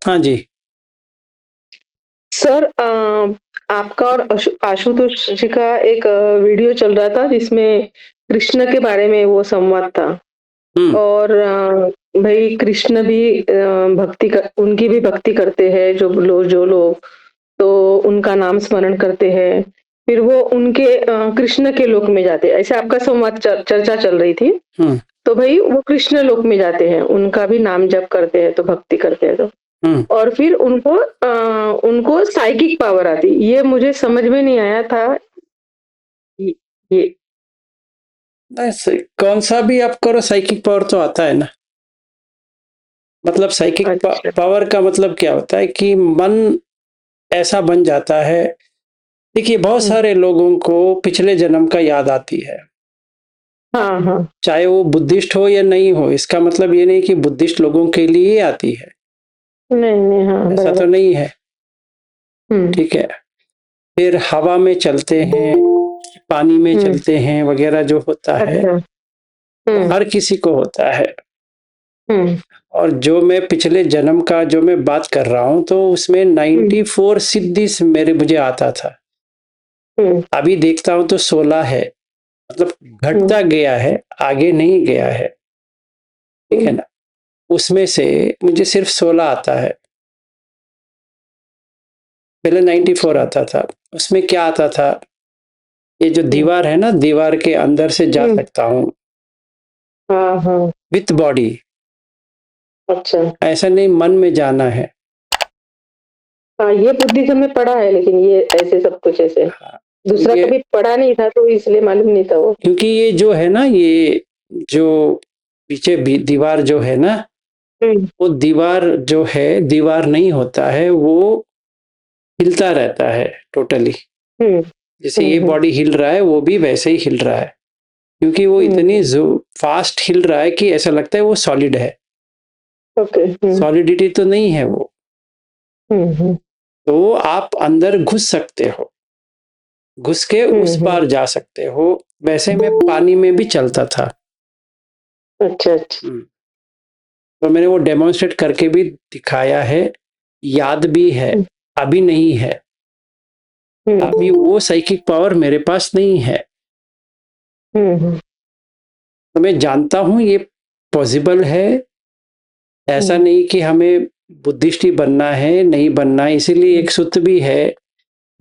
हाँ जी। सर आपका और आशुतोष जी का एक वीडियो चल रहा था जिसमें कृष्ण के बारे में वो संवाद था हुँ, और भई कृष्ण भी भक्ति कर उनकी भी भक्ति करते हैं जो लोग, तो उनका नाम स्मरण करते हैं। फिर वो उनके कृष्ण के लोक में जाते हैं। ऐसे आपका संवाद चर्चा चल रही थी। हुँ, तो भई वो कृष्ण लोक में जाते हैं, उनका भी नाम जप करते हैं तो भक्ति करते हैं तो। हुँ। और फिर उनको साइकिक पावर आती। ये मुझे समझ में नहीं आया था ये ये ऐसे कौन-सा भी आप करो साइकिक पावर तो आता है ना। मतलब साइकिक अच्छा। पावर का मतलब क्या होता है कि मन ऐसा बन जाता है। देखिए बहुत हुँ। सारे लोगों को पिछले जन्म का याद आती है। हाँ, हाँ। चाहे वो बुद्धिस्ट हो या नहीं हो, इसका मतलब ये नहीं कि बुद्धिस्ट लोगों के लिए आती है। नहीं, नहीं, हाँ, ऐसा तो बराबर। नहीं है, हुँ, ठीक है। फिर हवा में चलते हैं, पानी में हुँ। चलते हैं वगैरह जो होता है, अच्छा। वो हुँ, हर किसी को होता है। हुँ, और जो मैं पिछले जन्म का जो मैं बात कर रहा हूँ तो उसमें हुँ, 94 सिद्धि से मेरे मुझे आता था। हुँ, अभी देखता हूँ तो 16 है। मतलब हुँ, घटता गया है, आगे नहीं गया है, ठीक है हुँ, ना? उसमें से मुझे सिर्फ 16 आता है। पहले 94 अच्छा। आता था। उसमें क्या आता था, ये जो हुँ, दीवार है ना, दीवार के अंदर से जा हुँ। सकता हूँ हाँ, हाँ। With body. अच्छा। ऐसा नहीं मन में जाना है। हाँ, ये बुद्धिज़्म में पढ़ा है लेकिन ये ऐसे सब कुछ ऐसे। हाँ, तो दूसरा ये कभी पढ़ा नहीं था तो इसलिए मालूम नहीं था वो। क्योंकि ये जो है ना, ये जो पीछे भी दीवार जो है ना, हुँ, वो दीवार जो है, दीवार नहीं होता है, वो हिलता रहता है टोटली। हुँ, जैसे हुँ, ये हुँ, बॉडी हिल रहा है, वो भी वैसे ही हिल रहा है। क्योंकि वो हुँ, इतनी हुँ। जो फास्ट हिल रहा है कि ऐसा लगता है वो सॉलिड है। ओके। हुँ, सॉलिडिटी तो नहीं है वो। हुँ, हुँ, तो आप अंदर घुस सकते हो, घुस के हुँ, उस हुँ। पार जा सकते हो। वैसे मैं पानी में भी चलता था। अच्छा, अच्छा। हम्म, तो मैंने वो डेमोन्स्ट्रेट करके भी दिखाया है, याद भी है। हुँ, अभी नहीं है, हुँ, अभी वो साइकिक पावर मेरे पास नहीं है। हुँ, हुँ, तो मैं जानता हूँ ये पॉसिबल है। ऐसा हुँ, नहीं कि हमें बुद्धिस्ट ही बनना है, नहीं बनना है। इसीलिए एक सूत्र भी है,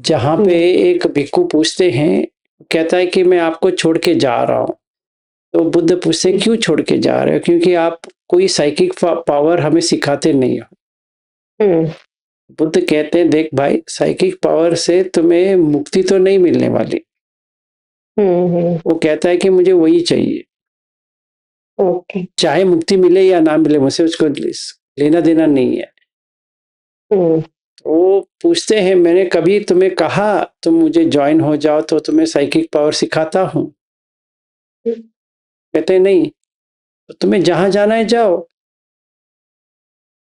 जहाँ पे हुँ, एक भिक्षु पूछते हैं, कहता है कि मैं आपको छोड़ के जा रहा हूँ। तो बुद्ध पूछते हैं, हुँ, क्यों छोड़ के जा रहे हो? क्योंकि आप कोई साइकिक पावर हमें सिखाते नहीं हो। हुँ, बुद्ध कहते हैं, देख भाई, साइकिक पावर से तुम्हें मुक्ति तो नहीं मिलने वाली। हुँ, हुँ। वो कहता है कि मुझे वही चाहिए, ओके। चाहे मुक्ति मिले या ना मिले, मुझसे उसको लेना देना नहीं है। हुँ, वो पूछते हैं, मैंने कभी तुम्हें कहा तुम मुझे ज्वाइन हो जाओ तो तुम्हें साइकिक पावर सिखाता हूँ? हुँ, कहते हैं नहीं। तो तुम्हें जहां जाना है जाओ।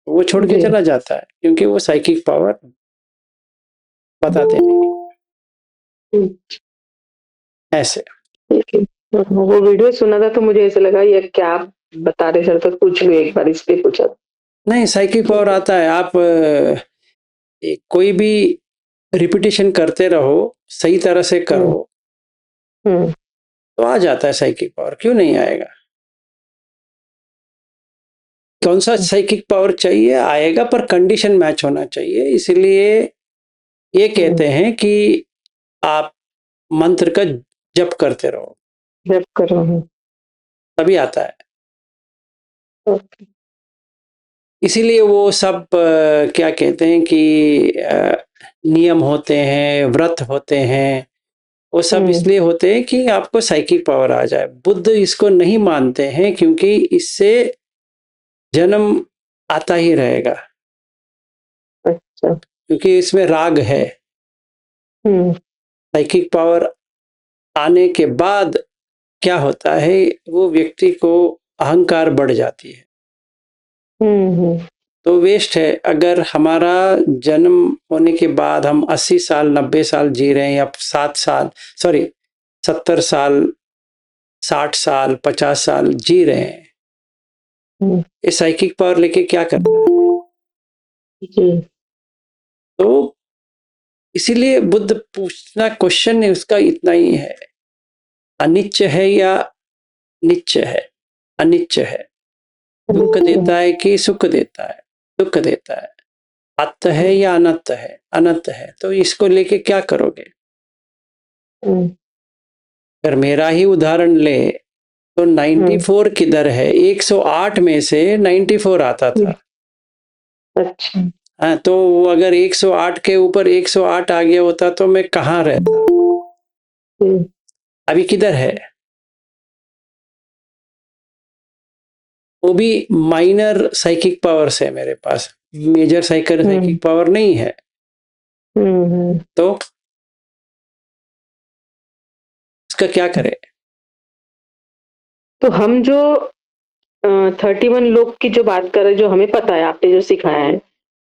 वो छोड़ के जी। चला जाता है क्योंकि वो साइकिक पावर बताते नहीं। हुँ, ऐसे ठीक है। वो वीडियो सुना था तो मुझे ऐसा लगा ये क्या आप बता रहे सर तो पूछ लूँ एक बार इसलिए पूछा। नहीं, साइकिक पावर ठीक है। आता है। आप कोई भी रिपीटेशन करते रहो, सही तरह से हुँ, करो, हुँ, तो आ जाता है साइकिक पावर। क्यों नहीं आएगा? कौन सा हुँ, साइकिक पावर चाहिए, आएगा, पर कंडीशन मैच होना चाहिए। इसलिए ये हुँ, कहते हैं कि आप मंत्र का जप करते रहो, जब कर रहा हूँ। तभी आता है। ओके। इसीलिए वो सब क्या कहते हैं कि नियम होते हैं, व्रत होते हैं, वो सब हुँ, इसलिए होते हैं कि आपको साइकिक पावर आ जाए। बुद्ध इसको नहीं मानते हैं क्योंकि इससे जन्म आता ही रहेगा, अच्छा। क्योंकि इसमें राग है। हुँ, साइकिक पावर आने के बाद क्या होता है, वो व्यक्ति को अहंकार बढ़ जाती है। हुँ, हुँ, तो वेस्ट है। अगर हमारा जन्म होने के बाद हम 80 साल 90 साल जी रहे हैं, या 7 साल, सॉरी 70 साल, 60 साल, 50 साल जी रहे हैं, हुँ, ये साइकिक पावर लेके क्या करना है? जी। तो इसीलिए बुद्ध पूछना क्वेश्चन है उसका इतना ही है, अनिच्य है या नित्य है? अनिच्य है। दुख देता है कि सुख देता है? दुख देता है। अत है या अनंत है? अनंत है। तो इसको लेके क्या करोगे? हम्म, अगर मेरा ही उदाहरण ले तो 94 किधर है? 108 में से 94 आता था। अच्छा। हाँ, तो वो अगर 108 के ऊपर 108 आ गया होता तो मैं कहाँ रहता? हम्म, अभी किधर है? वो भी माइनर साइकिक पावर्स है मेरे पास, मेजर साइकिक पावर नहीं है। तो उसका क्या करे? तो हम जो 31 लोग की जो बात कर रहे हैं, जो हमें पता है, आपने जो सिखाया है,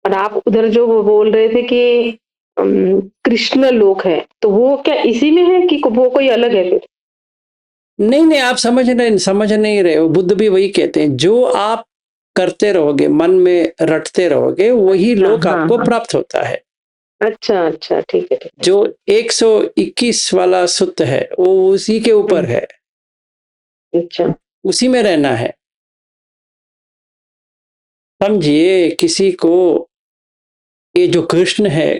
और आप उधर जो वो बोल रहे थे कि कृष्ण लोक है, तो वो क्या इसी में है कि वो कोई अलग है फिर? नहीं नहीं, आप समझ नहीं रहे हो। बुद्ध भी वही कहते हैं, जो आप करते रहोगे, मन में रटते रहोगे, वही हाँ, लोक हाँ, आपको हाँ। प्राप्त होता है। अच्छा, अच्छा, ठीक है, ठीक है। जो 121 वाला सूत्र है वो उसी के ऊपर है, अच्छा। उसी में रहना है। समझिए, किसी को ये जो कृष्ण है,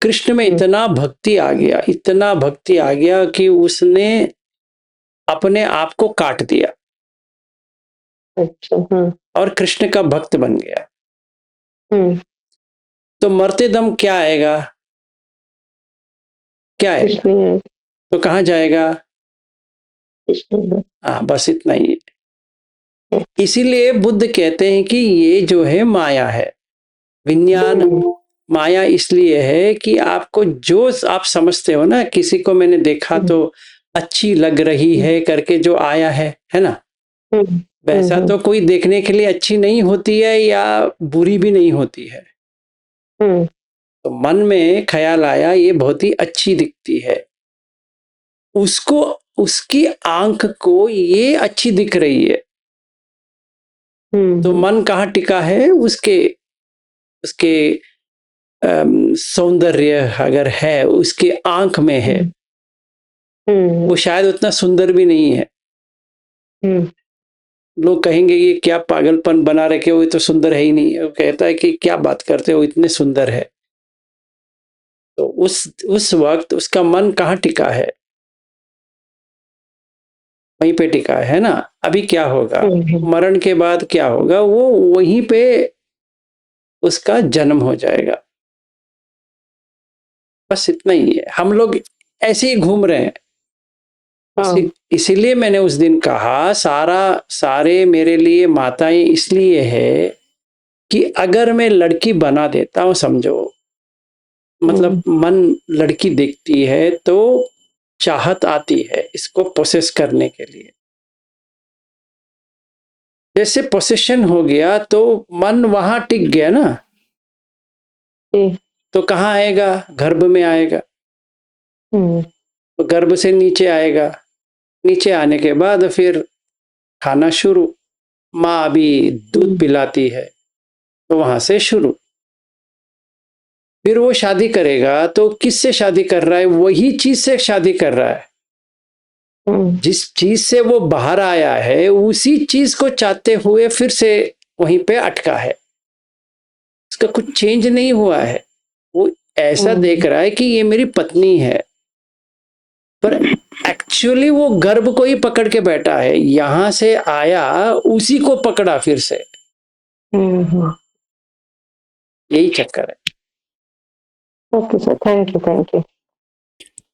कृष्ण में हुँ, इतना भक्ति आ गया, इतना भक्ति आ गया कि उसने अपने आप को काट दिया अच्छा, हाँ। और कृष्ण का भक्त बन गया। हुँ, तो मरते दम क्या आएगा? क्या आएगा? कृष्ण है, तो कहाँ जाएगा? कृष्ण है। हाँ, बस इतना ही है। इसीलिए बुद्ध कहते हैं कि ये जो है माया है, विज्ञान। हुँ, माया इसलिए है कि आपको जो आप समझते हो ना, किसी को मैंने देखा हुँ, तो अच्छी लग रही हुँ, है करके जो आया है ना, हुँ, हुँ, वैसा हुँ, तो कोई देखने के लिए अच्छी नहीं होती है या बुरी भी नहीं होती है। हुँ, तो मन में ख्याल आया ये बहुत ही अच्छी दिखती है, उसको, उसकी आंख को ये अच्छी दिख रही है, हुँ, तो हुँ, मन कहाँ टिका है? उसके उसके सौंदर्य अगर है उसके आंख में है, हुँ, वो हुँ, शायद उतना सुंदर भी नहीं है। हुँ, लोग कहेंगे ये क्या पागलपन बना रखे हो, ये तो सुंदर है ही नहीं। वो कहता है कि क्या बात करते हो, इतने सुंदर है। तो उस वक्त उसका मन कहाँ टिका है? वहीं पे टिका है ना। अभी क्या होगा? हुँ, हुँ, मरण के बाद क्या होगा? वो वहीं पे उसका जन्म हो जाएगा। बस इतना ही है। हम लोग ऐसे ही घूम रहे हैं। हाँ, इसीलिए मैंने उस दिन कहा, सारे मेरे लिए माताएं इसलिए है कि अगर मैं लड़की बना देता हूं, समझो, मतलब हुँ, मन लड़की देखती है तो चाहत आती है इसको पोसेस करने के लिए। जैसे पोसेशन हो गया तो मन वहां टिक गया ना, जी, तो कहाँ आएगा? गर्भ में आएगा। हुँ, तो गर्भ से नीचे आएगा, नीचे आने के बाद फिर खाना शुरू। माँ अभी दूध हुँ, पिलाती है, तो वहां से शुरू। फिर वो शादी करेगा तो किससे शादी कर रहा है? वही चीज से शादी कर रहा है। हुँ, जिस चीज से वो बाहर आया है उसी चीज को चाहते हुए फिर से वहीं पे अटका है। उसका कुछ चेंज नहीं हुआ है। वो ऐसा देख हुँ, रहा है कि ये मेरी पत्नी है, पर एक्चुअली वो गर्भ को ही पकड़ के बैठा है। यहां से आया, उसी को पकड़ा फिर से। हुँ, हुँ। यही चक्कर है। Okay sir, thank you, thank you.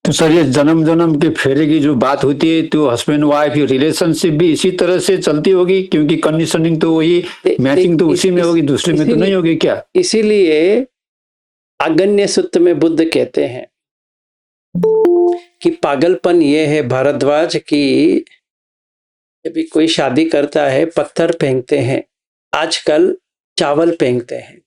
तो सर ये जन्म जन्म के फेरे की जो बात होती है, तो हस्बैंड वाइफ की रिलेशनशिप भी इसी तरह से चलती होगी, क्योंकि कंडीशनिंग तो वही, मैचिंग तो उसी में होगी, दूसरे में तो नहीं होगी क्या? इसीलिए आगन्य सूत्र में बुद्ध कहते हैं कि पागलपन ये है भारद्वाज कि जब भी कोई शादी करता है पत्थर फेंकते हैं, आजकल चावल फेंकते हैं।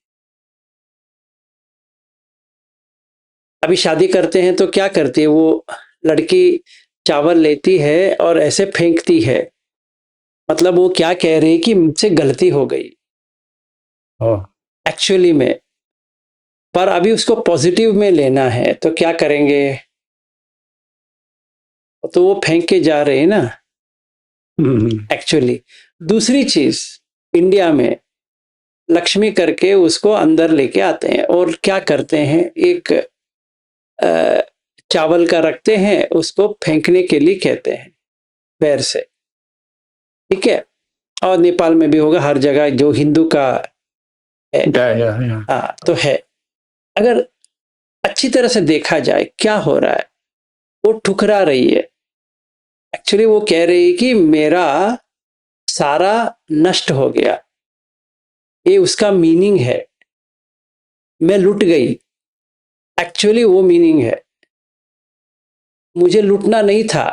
अभी शादी करते हैं तो क्या करती है वो लड़की? चावल लेती है और ऐसे फेंकती है। मतलब वो क्या कह रही है कि मुझसे गलती हो गई। हाँ। एक्चुअली में। पर अभी उसको पॉजिटिव में लेना है तो क्या करेंगे? तो वो फेंक के जा रहे हैं ना एक्चुअली। दूसरी चीज, इंडिया में लक्ष्मी करके उसको अंदर लेके आते हैं और क्या करते हैं, एक चावल का रखते हैं, उसको फेंकने के लिए कहते हैं पैर से, ठीक है। और नेपाल में भी होगा, हर जगह जो हिंदू का है। हाँ तो है। अगर अच्छी तरह से देखा जाए क्या हो रहा है, वो ठुकरा रही है। एक्चुअली वो कह रही है कि मेरा सारा नष्ट हो गया, ये उसका मीनिंग है, मैं लुट गई। एक्चुअली वो मीनिंग है, मुझे लूटना नहीं था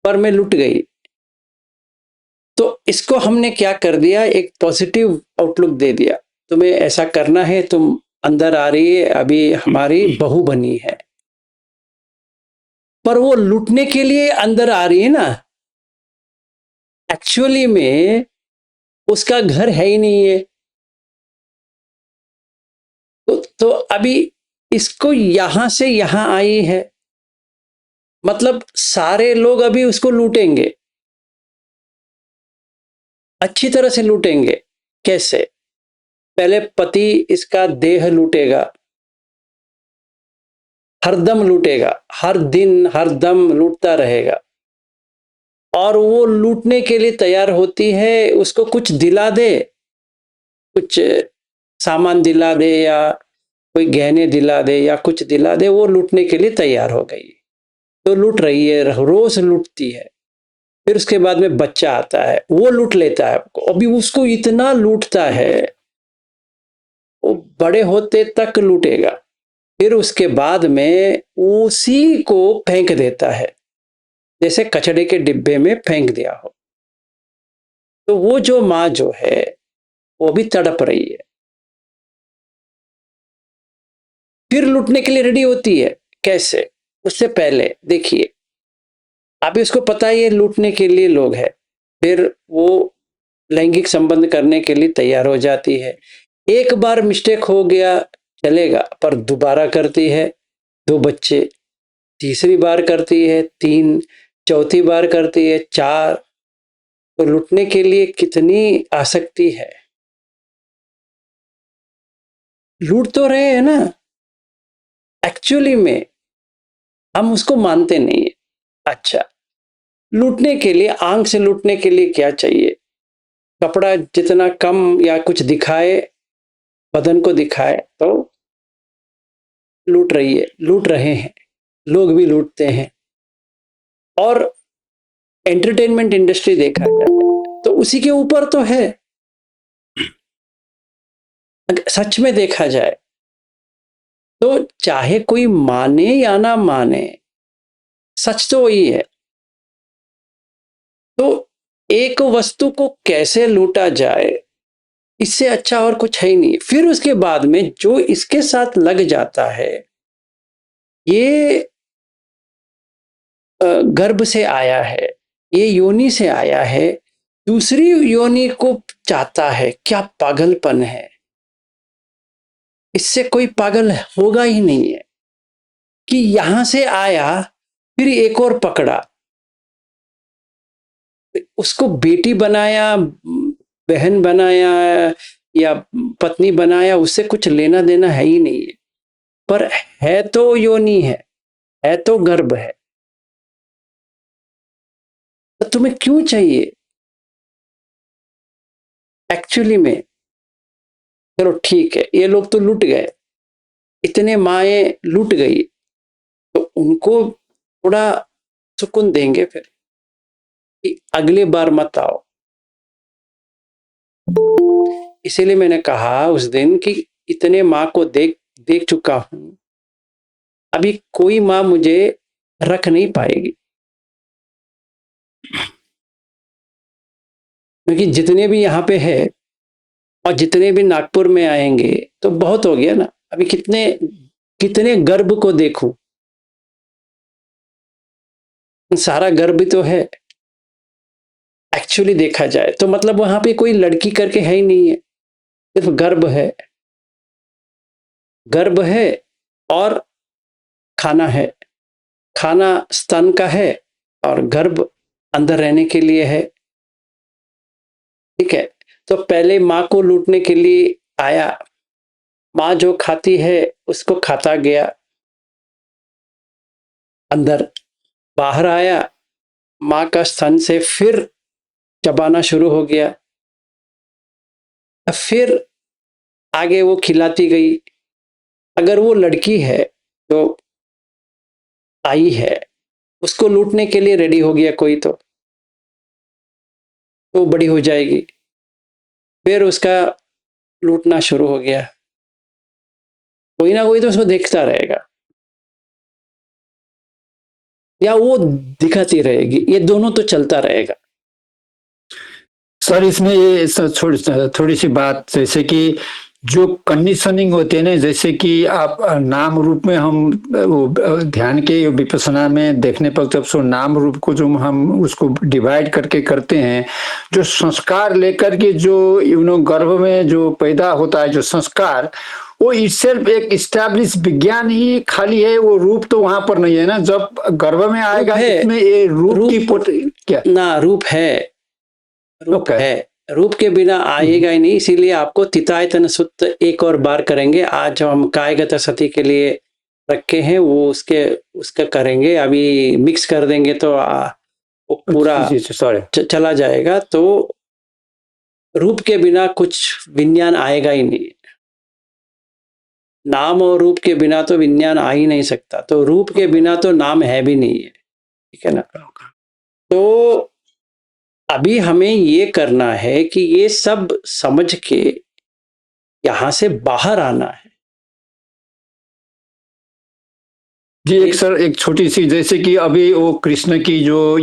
पर मैं लुट गई। तो इसको हमने क्या कर दिया, एक पॉजिटिव आउटलुक दे दिया, तुम्हें ऐसा करना है, तुम अंदर आ रही है, अभी हमारी बहू बनी है। पर वो लूटने के लिए अंदर आ रही है ना, एक्चुअली में उसका घर है ही नहीं है। तो अभी इसको यहां से यहां आई है, मतलब सारे लोग अभी उसको लूटेंगे, अच्छी तरह से लूटेंगे। कैसे? पहले पति इसका देह लूटेगा, हरदम लूटेगा, हर दिन हर दम लूटता रहेगा। और वो लूटने के लिए तैयार होती है, उसको कुछ दिला दे, कुछ सामान दिला दे या कोई गहने दिला दे या कुछ दिला दे, वो लूटने के लिए तैयार हो गई। तो लूट रही है, रोज लूटती है। फिर उसके बाद में बच्चा आता है, वो लूट लेता है आपको। अभी उसको इतना लूटता है, वो बड़े होते तक लूटेगा। फिर उसके बाद में उसी को फेंक देता है, जैसे कचड़े के डिब्बे में फेंक दिया हो। तो वो जो माँ जो है वो भी तड़प रही है, फिर लूटने के लिए रेडी होती है। कैसे? उससे पहले देखिए, अभी उसको पता है ये लूटने के लिए लोग हैं, फिर वो लैंगिक संबंध करने के लिए तैयार हो जाती है। एक बार मिस्टेक हो गया चलेगा, पर दोबारा करती है, 2 बच्चे, तीसरी बार करती है 3, चौथी बार करती है 4। तो लूटने के लिए कितनी आसक्ति है। लूट तो रहे हैं ना, एक्चुअली में हम उसको मानते नहीं है। अच्छा, लूटने के लिए, आंख से लूटने के लिए क्या चाहिए? कपड़ा जितना कम या कुछ दिखाए, बदन को दिखाए तो लूट रही है, लूट रहे हैं, लोग भी लूटते हैं। और एंटरटेनमेंट इंडस्ट्री देखा जाए तो उसी के ऊपर तो है। सच में देखा जाए तो चाहे कोई माने या ना माने, सच तो वही है। तो एक वस्तु को कैसे लूटा जाए, इससे अच्छा और कुछ है ही नहीं। फिर उसके बाद में जो इसके साथ लग जाता है, ये गर्भ से आया है, ये योनि से आया है, दूसरी योनि को चाहता है, क्या पागलपन है। इससे कोई पागल होगा ही नहीं है कि यहां से आया फिर एक और पकड़ा, उसको बेटी बनाया, बहन बनाया या पत्नी बनाया, उससे कुछ लेना देना है ही नहीं है। पर है तो योनि है तो गर्भ है। तो तुम्हें क्यों चाहिए एक्चुअली में? चलो ठीक है, ये लोग तो लूट गए, इतने माएँ लूट गई, तो उनको थोड़ा सुकून देंगे फिर कि अगली बार मत आओ। इसीलिए मैंने कहा उस दिन कि इतने माँ को देख देख चुका हूं, अभी कोई माँ मुझे रख नहीं पाएगी। क्योंकि जितने भी यहाँ पे है और जितने भी नागपुर में आएंगे तो बहुत हो गया ना। अभी कितने कितने गर्भ को देखूं, सारा गर्भ तो है एक्चुअली देखा जाए तो। मतलब वहां पे कोई लड़की करके है ही नहीं है, सिर्फ गर्भ है और खाना है। खाना स्तन का है और गर्भ अंदर रहने के लिए है। ठीक है, तो पहले माँ को लूटने के लिए आया, माँ जो खाती है उसको खाता गया, अंदर बाहर आया, माँ का स्तन से फिर चबाना शुरू हो गया, फिर आगे वो खिलाती गई। अगर वो लड़की है तो आई है, उसको लूटने के लिए रेडी हो गया कोई, तो वो बड़ी हो जाएगी, फिर उसका लूटना शुरू हो गया, कोई ना कोई तो उसको देखता रहेगा या वो दिखाती रहेगी, ये दोनों तो चलता रहेगा। सर इसमें ये थोड़ी सी बात, जैसे कि जो कंडीशनिंग होते हैं ना, जैसे कि आप नाम रूप में हम वो ध्यान के विपස්සना में देखने पर जब सो नाम रूप को जो हम उसको डिवाइड करके करते हैं, जो संस्कार लेकर के जो गर्भ में जो पैदा होता है जो संस्कार, वो itself एक इस्टेब्लिश विज्ञान ही खाली है, वो रूप तो वहां पर नहीं है ना। जब गर्भ में आएगा इसमें ये रूप की क्या ना, रूप है, रूप के बिना आएगा ही नहीं। इसीलिए आपको तितायतन सुत्त एक और बार करेंगे। आज हम कायगत सती के लिए रखे हैं, वो उसका करेंगे, अभी मिक्स कर देंगे तो वो पूरा चला जाएगा। तो रूप के बिना कुछ विज्ञान आएगा ही नहीं, नाम और रूप के बिना तो विज्ञान आ ही नहीं सकता, तो रूप के बिना तो नाम है भी नहीं है। ठीक है ना। तो अभी हमें ये करना है कि ये सब समझ के यहां से बाहर आना है। जी एक सर, एक छोटी सी, जैसे कि अभी वो कृष्ण की जो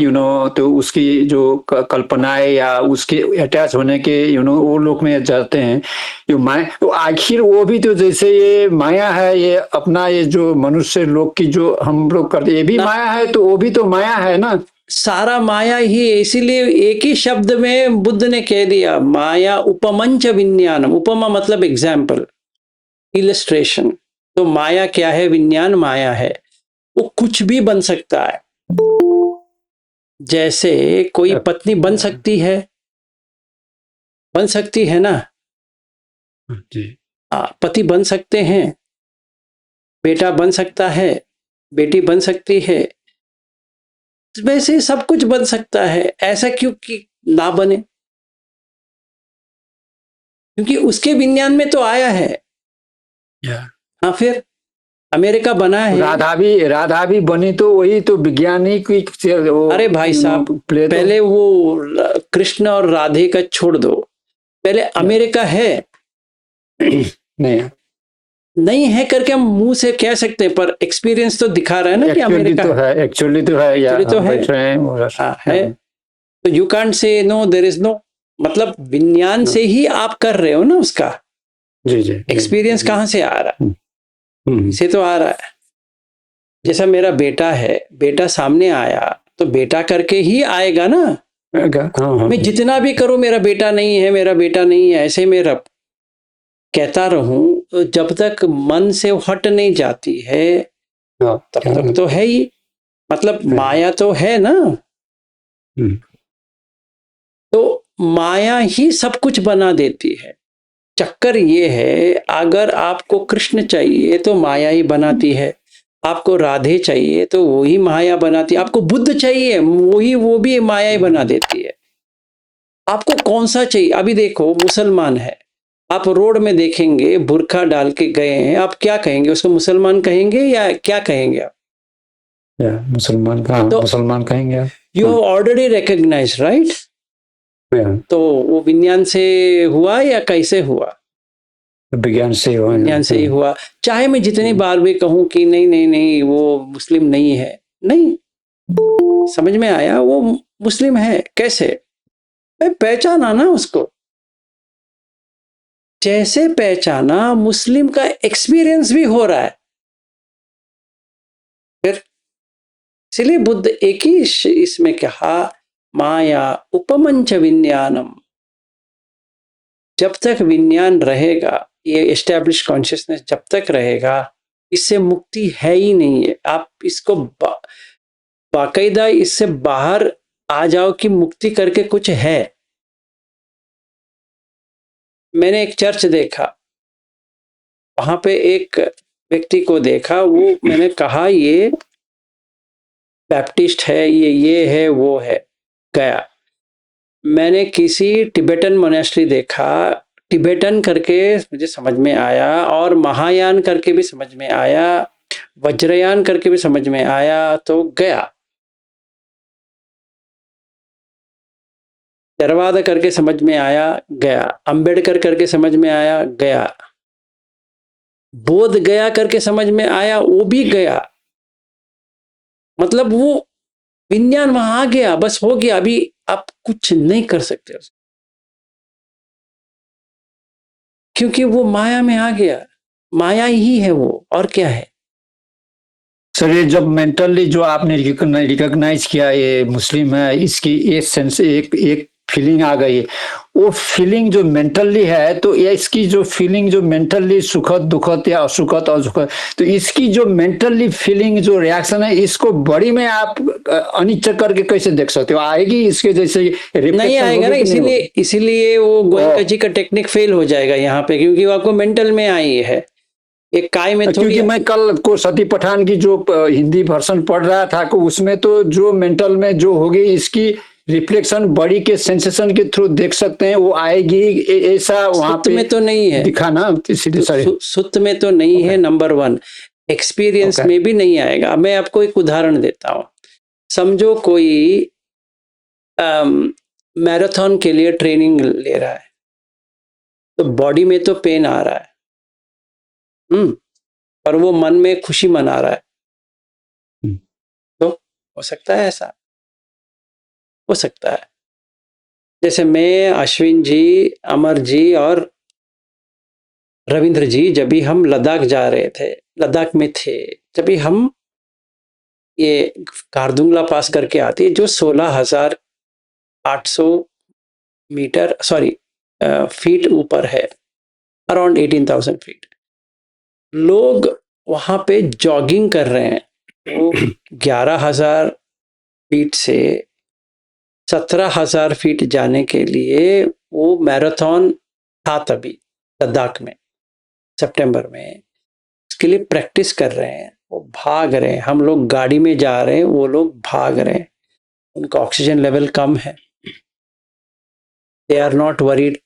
तो उसकी जो कल्पनाएं या उसके अटैच होने के वो लोग में जाते हैं, जो माया, तो आखिर वो भी तो जैसे ये माया है, ये अपना ये जो मनुष्य लोग की जो हम लोग करते, ये भी माया है, तो वो भी तो माया है ना। सारा माया ही है, इसीलिए एक ही शब्द में बुद्ध ने कह दिया, माया उपमंच विज्ञानम। उपमा मतलब एग्जाम्पल, इलस्ट्रेशन। तो माया क्या है? विज्ञान माया है, वो कुछ भी बन सकता है। जैसे कोई पत्नी बन सकती है ना, पति बन सकते हैं, बेटा बन सकता है, बेटी बन सकती है, वैसे सब कुछ बन सकता है। ऐसा क्यों कि ना बने? क्योंकि उसके विज्ञान में तो आया है। हाँ, फिर अमेरिका बना है, राधा भी बनी, तो वही तो वैज्ञानिक। अरे भाई साहब, पहले वो कृष्ण और राधे का छोड़ दो, पहले अमेरिका है नहीं है करके हम मुंह से कह सकते हैं, पर एक्सपीरियंस तो दिखा रहा है ना कि अमेरिका तो है, एक्चुअली तो है। तो you can't say no, there is no, मतलब विज्ञान से ही आप कर रहे हो ना उसका। जी जी, एक्सपीरियंस कहाँ से आ रहा है? से तो आ रहा है। जैसा मेरा बेटा है, बेटा सामने आया तो बेटा करके ही आएगा ना। मैं जितना भी करूं मेरा बेटा नहीं है, मेरा बेटा नहीं है, ऐसे में कहता रहूं, तो जब तक मन से हट नहीं जाती है तब तक तो है ही, मतलब माया तो है ना। तो माया ही सब कुछ बना देती है। चक्कर ये है, अगर आपको कृष्ण चाहिए तो माया ही बनाती है, आपको राधे चाहिए तो वो ही माया बनाती है, आपको बुद्ध चाहिए वो भी माया ही बना देती है। आपको कौन सा चाहिए? अभी देखो, मुसलमान है, आप रोड में देखेंगे बुर्खा डाल के गए हैं, आप क्या कहेंगे? उसको मुसलमान कहेंगे या क्या कहेंगे आप? मुसलमान तो मुसलमान कहेंगे। You have already recognised, right? तो वो विज्ञान से हुआ या कैसे हुआ? विज्ञान से ही हुआ। चाहे मैं जितनी बार भी कहूं कि नहीं नहीं नहीं वो मुस्लिम नहीं है, नहीं, समझ में आया वो मुस्लिम है। कैसे? पहचाना ना उसको, जैसे पहचाना मुस्लिम का एक्सपीरियंस भी हो रहा है। फिर इसलिए बुद्ध एक ही इसमें कहा, माया उपमंच विज्ञानम। जब तक विज्ञान रहेगा, ये एस्टैब्लिश कॉन्शियसनेस जब तक रहेगा, इससे मुक्ति है ही नहीं है। आप इसको बाकायदा इससे बाहर आ जाओ कि मुक्ति करके कुछ है। मैंने एक चर्च देखा, वहां पे एक व्यक्ति को देखा, वो मैंने कहा ये बैप्टिस्ट है, ये है, वो है, गया। मैंने किसी टिबेटन मोनेस्ट्री देखा, टिबेटन करके मुझे समझ में आया, और महायान करके भी समझ में आया, वज्रयान करके भी समझ में आया, तो गया। theravada करके समझ में आया, गया। अंबेडकर करके समझ में आया, गया। बोध गया करके समझ में आया, वो भी गया। मतलब वो विज्ञान वहां आ गया, बस हो गया, अभी आप कुछ नहीं कर सकते उसको, क्योंकि वो माया में आ गया। माया ही है वो, और क्या है। सर ये जब मेंटली जो आपने रिकॉग्नाइज किया ये मुस्लिम है, इसकी ये सेंस एक फीलिंग आ गई, वो फीलिंग जो मेंटली है, तो ये इसकी जो फीलिंग जो मेंटली सुखद दुखद या असुखद असुखद, तो इसकी जो मेंटली फीलिंग जो रिएक्शन है, इसको बड़ी में आप अनिच्छा करके कैसे देख सकते हो? आएगी इसके जैसे नहीं आएगा ना, इसीलिए वो गोयनका जी का टेक्निक फेल हो जाएगा यहाँ पे, क्योंकि वो आपको मेंटल में आई है, एक काय में थोड़ी। क्योंकि मैं कल को सती पठान की जो हिंदी वर्षन पढ़ रहा था, को उसमें तो जो मेंटल में जो होगी, इसकी रिफ्लेक्शन बॉडी के सेंसेशन के थ्रू देख सकते हैं, वो आएगी, ऐसा वहां पे में तो नहीं है दिखाना, इसलिए सुत में तो नहीं है। नंबर 1 एक्सपीरियंस में भी नहीं आएगा। मैं आपको एक उदाहरण देता हूं। समझो कोई मैराथन के लिए ट्रेनिंग ले रहा है, तो बॉडी में तो पेन आ रहा है, और वो मन में खुशी मना रहा है, तो हो सकता है ऐसा, हो सकता है। जैसे मैं, अश्विन जी, अमर जी और रविंद्र जी, जब भी हम लद्दाख जा रहे थे, लद्दाख में थे, जब भी हम ये कारदुंगला पास करके आते, जो 16,800 मीटर फीट ऊपर है, अराउंड 18,000 फीट, लोग वहां पे जॉगिंग कर रहे हैं। वो 11,000 फीट से 17,000 फीट जाने के लिए वो मैराथन था तभी लद्दाख में सितंबर में, इसके लिए प्रैक्टिस कर रहे हैं, वो भाग रहे हैं। हम लोग गाड़ी में जा रहे हैं, वो लोग भाग रहे हैं, उनका ऑक्सीजन लेवल कम है, दे आर नॉट वरीड,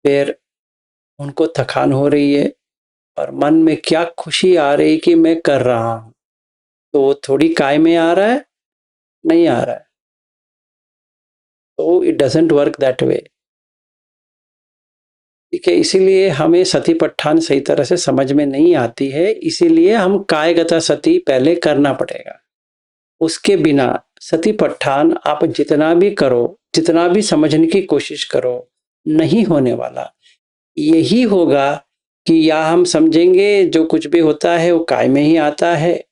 फिर उनको थकान हो रही है, और मन में क्या खुशी आ रही कि मैं कर रहा हूं। तो थोड़ी काय में आ रहा है, नहीं आ रहा है, तो it doesn't work that way. ठीक है, इसीलिए हमें सती पट्ठान सही तरह से समझ में नहीं आती है, इसीलिए हम कायगता सती पहले करना पड़ेगा। उसके बिना सती पट्ठान आप जितना भी करो, जितना भी समझने की कोशिश करो, नहीं होने वाला। यही होगा कि या हम समझेंगे जो कुछ भी होता है वो काय में ही आता है,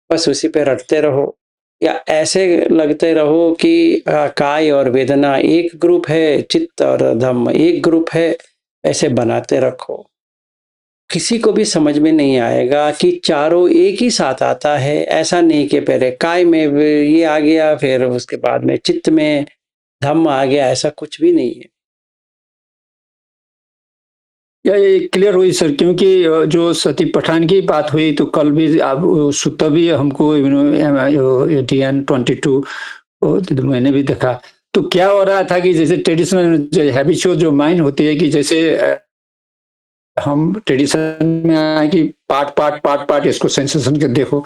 बस उसी पे रटते रहो, या ऐसे लगते रहो कि काय और वेदना एक ग्रुप है, चित्त और धम्म एक ग्रुप है, ऐसे बनाते रखो। किसी को भी समझ में नहीं आएगा कि चारों एक ही साथ आता है। ऐसा नहीं कि पहले काय में ये आ गया, फिर उसके बाद में चित्त में धम्म आ गया, ऐसा कुछ भी नहीं है। ये क्लियर हुई सर, क्योंकि जो सती पठान की बात हुई, तो कल भी आप सुत्ता भी हमको TN22 तो मैंने भी देखा, तो क्या हो रहा था कि जैसे ट्रेडिशनल हैबिचुअल जो माइंड होती है, कि जैसे हम ट्रेडिशन में आए कि पार्ट इसको सेंसेशन के देखो,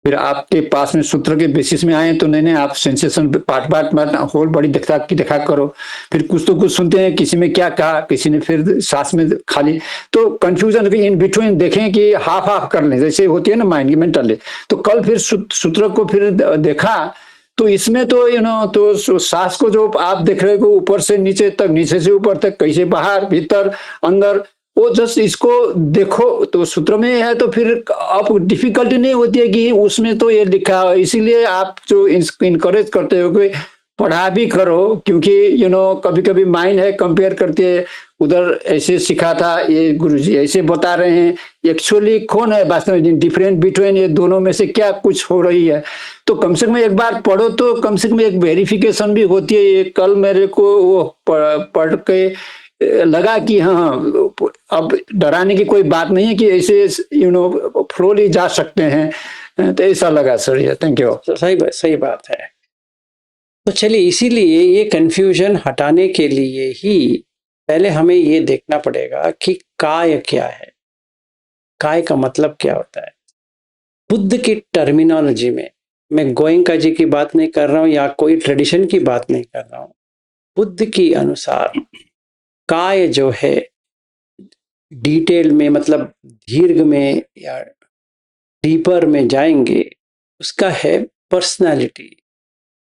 फिर आपके पास में सूत्र के बेसिस में आए तो नहीं आप सेंसेशन पार्ट होल बॉडी देखा करो। फिर कुछ तो कुछ सुनते हैं, किसी में क्या कहा, किसी ने फिर सांस में खाली, तो कंफ्यूजन इन बिटवीन देखें कि हाफ कर लें, जैसे होती है ना माइंड की मेंटली। तो कल फिर सूत्र को फिर देखा, तो इसमें तो तो सांस को जो आप देख रहे हो ऊपर से नीचे तक, नीचे से ऊपर तक, कैसे बाहर भीतर अंदर, वो जस्ट इसको देखो। तो सूत्र में है तो फिर आप डिफिकल्टी नहीं होती है कि उसमें तो ये लिखा है। इसीलिए आप जो इनकरेज करते हो कि पढ़ा भी करो, क्योंकि कभी कभी माइंड है कंपेयर करते हैं, उधर ऐसे सिखा था, ये गुरुजी ऐसे बता रहे हैं, एक्चुअली कौन है वास्तव में डिफरेंट बिटवीन ये दोनों में से क्या कुछ हो रही है। तो कम से कम एक बार पढ़ो तो कम से कम एक वेरिफिकेशन भी होती है। ये कल मेरे को वो पढ़ के लगा कि हाँ, अब डराने की कोई बात नहीं है, कि ऐसे फ्लोली जा सकते हैं। तो ऐसा लगा सर। ये थैंक यू। सही बात है। तो चलिए, इसीलिए ये कंफ्यूजन हटाने के लिए ही पहले हमें ये देखना पड़ेगा कि काय क्या है, काय का मतलब क्या होता है। बुद्ध की टर्मिनोलॉजी में, मैं गोयंका जी की बात नहीं कर रहा हूं या कोई ट्रेडिशन की बात नहीं कर रहा हूं, बुद्ध की अनुसार काय जो है, डिटेल में मतलब दीर्घ में या डीपर में जाएंगे, उसका है पर्सनालिटी,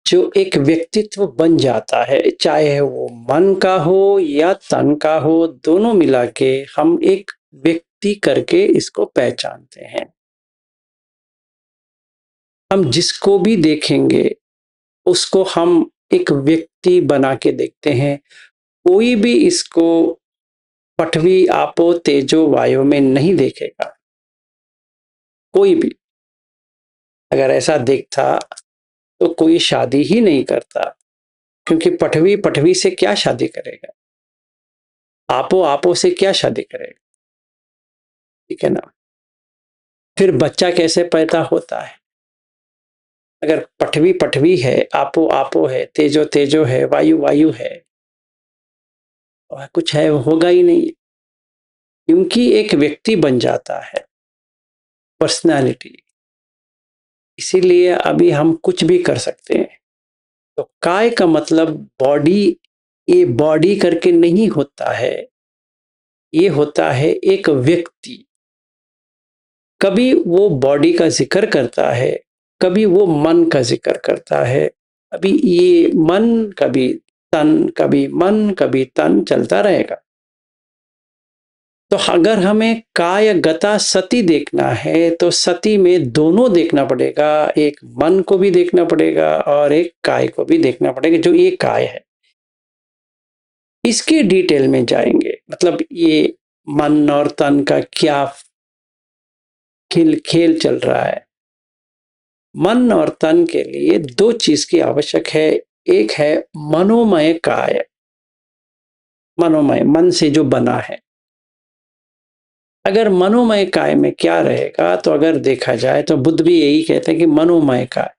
जो एक व्यक्तित्व बन जाता है, चाहे वो मन का हो या तन का हो, दोनों मिला के हम एक व्यक्ति करके इसको पहचानते हैं। हम जिसको भी देखेंगे उसको हम एक व्यक्ति बना के देखते हैं। कोई भी इसको पठवी आपो तेजो वायु में नहीं देखेगा। कोई भी अगर ऐसा देखता तो कोई शादी ही नहीं करता, क्योंकि पठवी पठवी से क्या शादी करेगा, आपो आपो से क्या शादी करेगा, ठीक है ना। फिर बच्चा कैसे पैदा होता है? अगर पठवी पठवी है, आपो आपो है, तेजो तेजो है, वायु वायु है, और कुछ है होगा ही नहीं, क्योंकि एक व्यक्ति बन जाता है, पर्सनालिटी। इसीलिए अभी हम कुछ भी कर सकते हैं। तो काय का मतलब बॉडी, ये बॉडी करके नहीं होता है, ये होता है एक व्यक्ति। कभी वो बॉडी का जिक्र करता है, कभी वो मन का जिक्र करता है। अभी ये मन कभी तन, कभी मन कभी तन चलता रहेगा। तो अगर हमें काय गता सती देखना है तो सती में दोनों देखना पड़ेगा, एक मन को भी देखना पड़ेगा और एक काय को भी देखना पड़ेगा, जो ये काय है। इसके डिटेल में जाएंगे, मतलब ये मन और तन का क्या खेल चल रहा है। मन और तन के लिए दो चीज की आवश्यक है। एक है मनोमय काय, मनोमय मन से जो बना है। अगर मनोमय काय में क्या रहेगा, तो अगर देखा जाए तो बुद्ध भी यही कहते हैं कि मनोमय काय,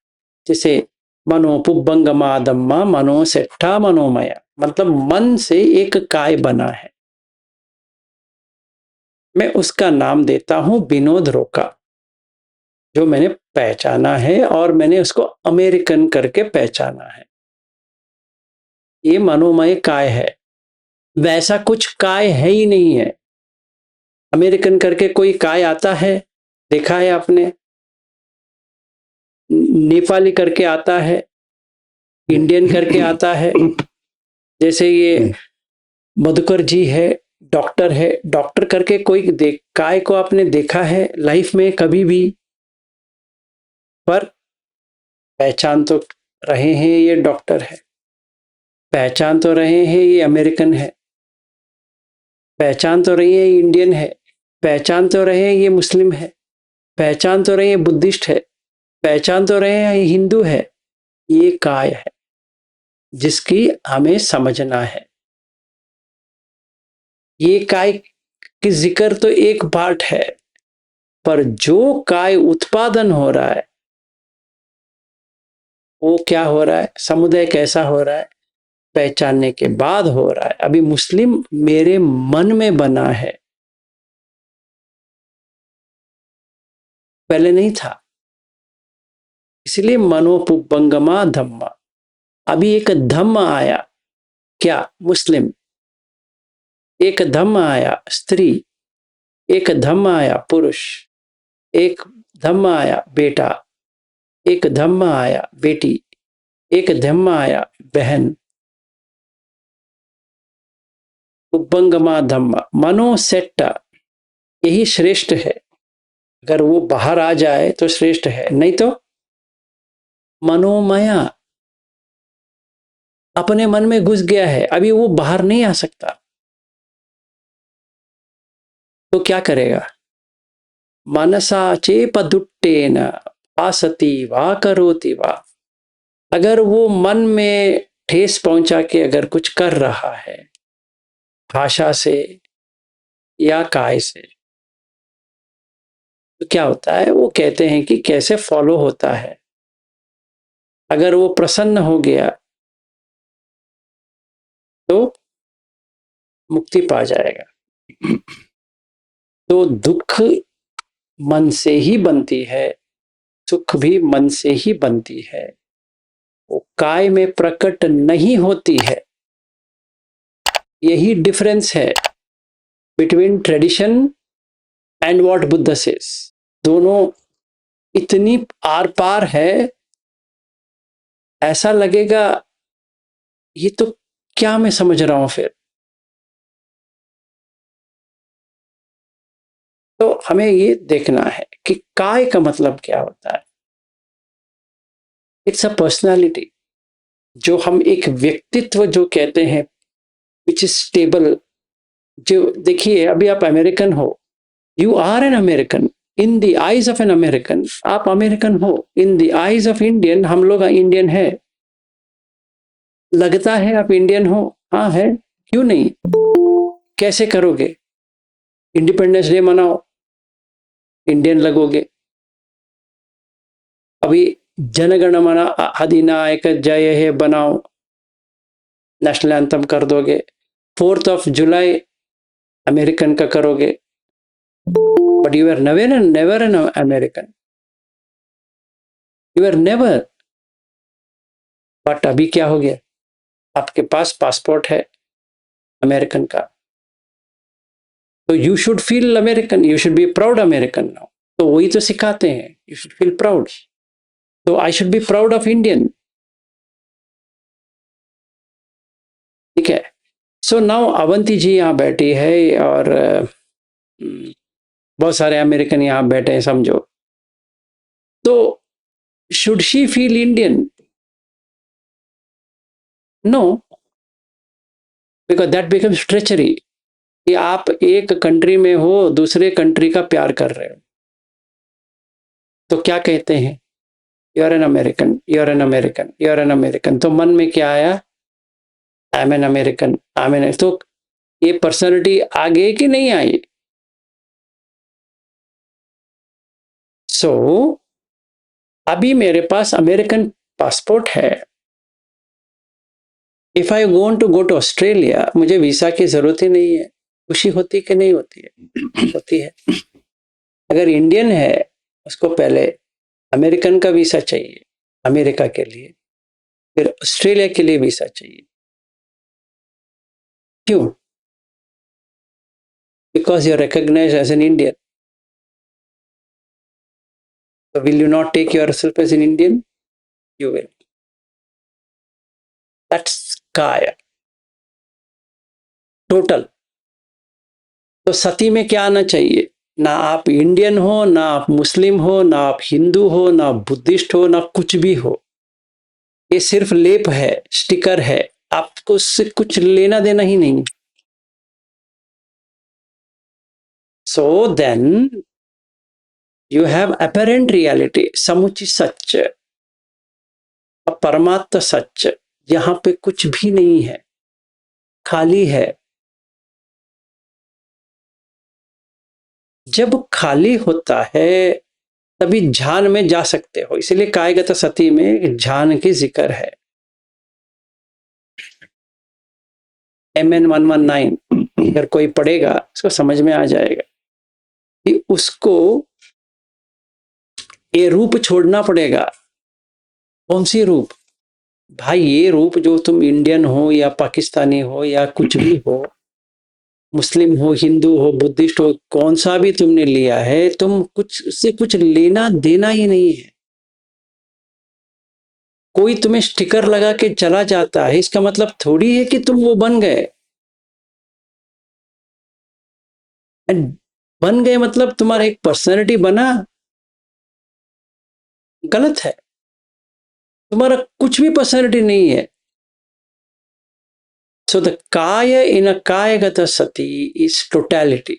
जैसे मनो पुब्बंगमा दम्मा मनो सेट्ठा मनोमय, मतलब मन से एक काय बना है। मैं उसका नाम देता हूं विनोद रोका, जो मैंने पहचाना है और मैंने उसको अमेरिकन करके पहचाना है। ये मनोमय काय है, वैसा कुछ काय है ही नहीं है। अमेरिकन करके कोई काय आता है? देखा है आपने? नेपाली करके आता है, इंडियन करके आता है। जैसे ये मधुकर जी है, डॉक्टर है, डॉक्टर करके कोई काय को आपने देखा है लाइफ में कभी भी? पर पहचान तो रहे हैं ये डॉक्टर है, पहचान तो रहे हैं ये अमेरिकन है, पहचान तो रही है ये इंडियन है, पहचान तो रहे हैं ये मुस्लिम है, पहचान तो रहे हैं बुद्धिस्ट है, पहचान तो रहे हैं ये हिंदू है। ये काय है जिसकी हमें समझना है। ये काय की जिक्र तो एक पार्ट है, पर जो काय उत्पादन हो रहा है वो क्या हो रहा है, समुदाय कैसा हो रहा है, पहचानने के बाद हो रहा है। अभी मुस्लिम मेरे मन में बना है, पहले नहीं था। इसलिए मनोपुब्बंगमा धम्मा। अभी एक धम्म आया, क्या? मुस्लिम। एक धम्म आया स्त्री, एक धम्म आया पुरुष, एक धम्म आया बेटा, एक धम्म आया बेटी, एक धम्म आया बहन। उब्बंगमा धम्मा, मनोसेट्टा, यही श्रेष्ठ है। अगर वो बाहर आ जाए तो श्रेष्ठ है, नहीं तो मनोमया। अपने मन में घुस गया है, अभी वो बाहर नहीं आ सकता, तो क्या करेगा? मनसा चेपदुट्टेन आसति वा करोति वा। अगर वो मन में ठेस पहुंचा के अगर कुछ कर रहा है भाषा से या काय से, तो क्या होता है? वो कहते हैं कि कैसे फॉलो होता है। अगर वो प्रसन्न हो गया तो मुक्ति पा जाएगा। तो दुख मन से ही बनती है, सुख भी मन से ही बनती है, वो काय में प्रकट नहीं होती है। यही डिफरेंस है between tradition and what Buddha says. दोनों इतनी आर पार है, ऐसा लगेगा ये तो क्या मैं समझ रहा हूं फिर। तो हमें ये देखना है कि काय का मतलब क्या होता है। इट्स अ पर्सनालिटी, जो हम एक व्यक्तित्व जो कहते हैं विच इज स्टेबल। जो देखिए, अभी आप अमेरिकन हो, you are an American in the eyes of an American, आप अमेरिकन हो। In the eyes of Indian, हम लोग इंडियन है। लगता है आप इंडियन हो, हाँ है, क्यों नहीं? कैसे करोगे? इंडिपेंडेंस डे मनाओ, इंडियन लगोगे। अभी जनगण मन अधिनायक जय हे बनाओ, नेशनल एंथम कर दोगे। 4th of जुलाई अमेरिकन का करोगे, but you are never an American, you are never. But अभी क्या हो गया? आपके पास पासपोर्ट है अमेरिकन का, तो you should feel American, you should be proud American now. तो वही तो सिखाते हैं, यू शुड फील प्राउड। तो I should be proud of Indian, ठीक है। सो नाउ अवंती जी यहाँ बैठी है और बहुत सारे अमेरिकन यहाँ बैठे हैं, समझो। तो should she feel Indian? No, because that becomes treachery. कि आप एक कंट्री में हो, दूसरे कंट्री का प्यार कर रहे हो, तो क्या कहते हैं? You are an American, you are an American, you are an American. तो मन में क्या आया? I am an American, I am an. तो ये पर्सनालिटी आ गई कि नहीं आई? सो अभी मेरे पास अमेरिकन पासपोर्ट है। If I want to go to Australia, मुझे वीजा की जरूरत ही नहीं है। खुशी होती कि नहीं होती है? होती है। अगर इंडियन है, उसको पहले अमेरिकन का वीजा चाहिए अमेरिका के लिए, फिर ऑस्ट्रेलिया के लिए वीजा चाहिए। क्यों? Because you are recognised as an Indian. So will you not take yourself as an Indian? You will. That's Kaya. Total. तो सती में क्या आना चाहिए? ना आप इंडियन हो, ना आप मुस्लिम हो, ना आप हिंदू हो, ना आप बुद्धिस्ट हो, ना कुछ भी हो। ये सिर्फ लेप है, स्टिकर है, आपको उससे कुछ लेना देना ही नहीं। So then you have apparent reality, समुचित सच, परमात्म सच, यहां पे कुछ भी नहीं है, खाली है। जब खाली होता है तभी ध्यान में जा सकते हो। इसलिए कायगत सती में ध्यान की जिक्र है। MN 119 अगर कोई पढ़ेगा उसको समझ में आ जाएगा कि उसको ये रूप छोड़ना पड़ेगा। कौन सी रूप? भाई ये रूप जो तुम इंडियन हो या पाकिस्तानी हो या कुछ भी हो, मुस्लिम हो, हिंदू हो, बुद्धिस्ट हो, कौन सा भी तुमने लिया है, तुम कुछ उससे कुछ लेना देना ही नहीं है। कोई तुम्हें स्टिकर लगा के चला जाता है, इसका मतलब थोड़ी है कि तुम वो बन गए। बन गए मतलब तुम्हारा एक पर्सनैलिटी बना, गलत है। तुम्हारा कुछ भी पर्सनैलिटी नहीं है। So the kaya in a kayagata sati is totality.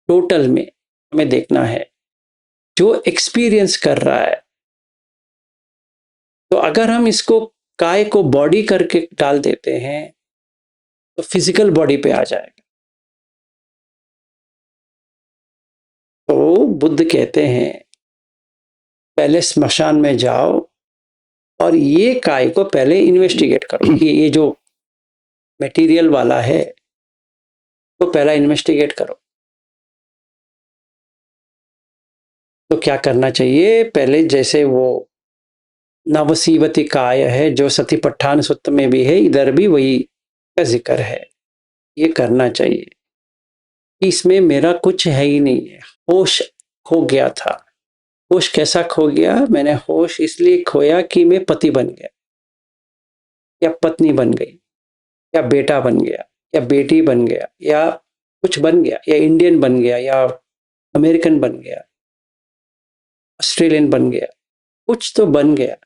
Total में हमें देखना है जो एक्सपीरियंस कर रहा है। तो अगर हम इसको काय को बॉडी करके डाल देते हैं तो फिजिकल बॉडी पे आ जाएगा। तो बुद्ध कहते हैं पहले स्मशान में जाओ और ये काय को पहले इन्वेस्टिगेट करो कि ये जो मटेरियल वाला है तो पहला इन्वेस्टिगेट करो। तो क्या करना चाहिए, पहले जैसे वो नवसीवती काय है जो सतीपट्ठान सूत्र में भी है, इधर भी वही का जिक्र है। ये करना चाहिए। इसमें मेरा कुछ है ही नहीं है, होश खो गया था। होश कैसा खो गया? मैंने होश इसलिए खोया कि मैं पति बन गया या पत्नी बन गई या बेटा बन गया या बेटी बन गया या कुछ बन गया या इंडियन बन गया या अमेरिकन बन गया, ऑस्ट्रेलियन बन गया, कुछ तो बन गया।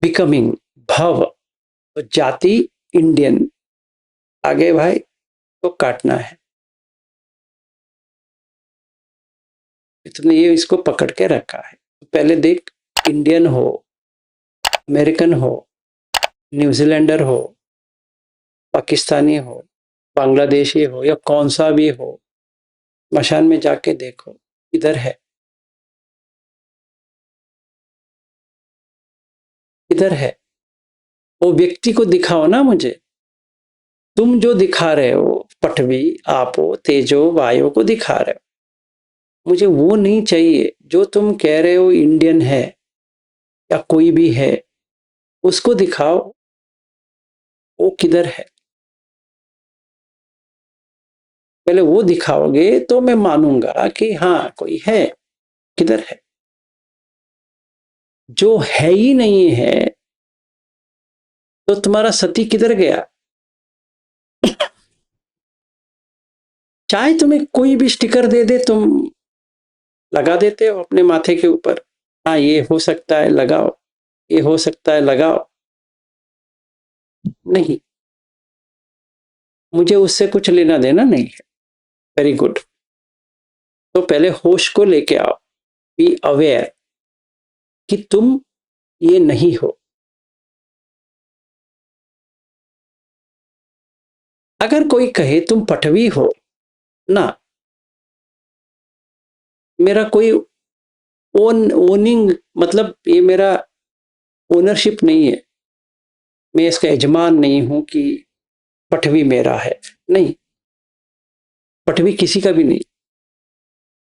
बिकमिंग, भव, तो जाति इंडियन, आगे भाई तो काटना है। तुमने ये इसको पकड़ के रखा है। पहले देख, इंडियन हो, अमेरिकन हो, न्यूजीलैंडर हो, पाकिस्तानी हो, बांग्लादेशी हो या कौन सा भी हो, मशान में जाके देखो इधर है, इधर है। वो व्यक्ति को दिखाओ ना मुझे। तुम जो दिखा रहे हो पृथ्वी, आपो, तेजो, वायु को दिखा रहे हो, मुझे वो नहीं चाहिए। जो तुम कह रहे हो इंडियन है या कोई भी है, उसको दिखाओ वो किधर है। पहले वो दिखाओगे तो मैं मानूंगा कि हाँ कोई है, किधर है। जो है ही नहीं है तो तुम्हारा सती किधर गया? चाहे तुम्हें कोई भी स्टिकर दे दे, तुम लगा देते हो अपने माथे के ऊपर, हाँ ये हो सकता है लगाओ, ये हो सकता है लगाओ। नहीं, मुझे उससे कुछ लेना देना नहीं है। Very good. तो पहले होश को लेके आओ, बी अवेयर कि तुम ये नहीं हो। अगर कोई कहे तुम पटवी हो ना, मेरा कोई ओनिंग, मतलब ये मेरा ओनरशिप नहीं है, मैं इसका यजमान नहीं हूं कि पटवी मेरा है। नहीं, पटवी किसी का भी नहीं।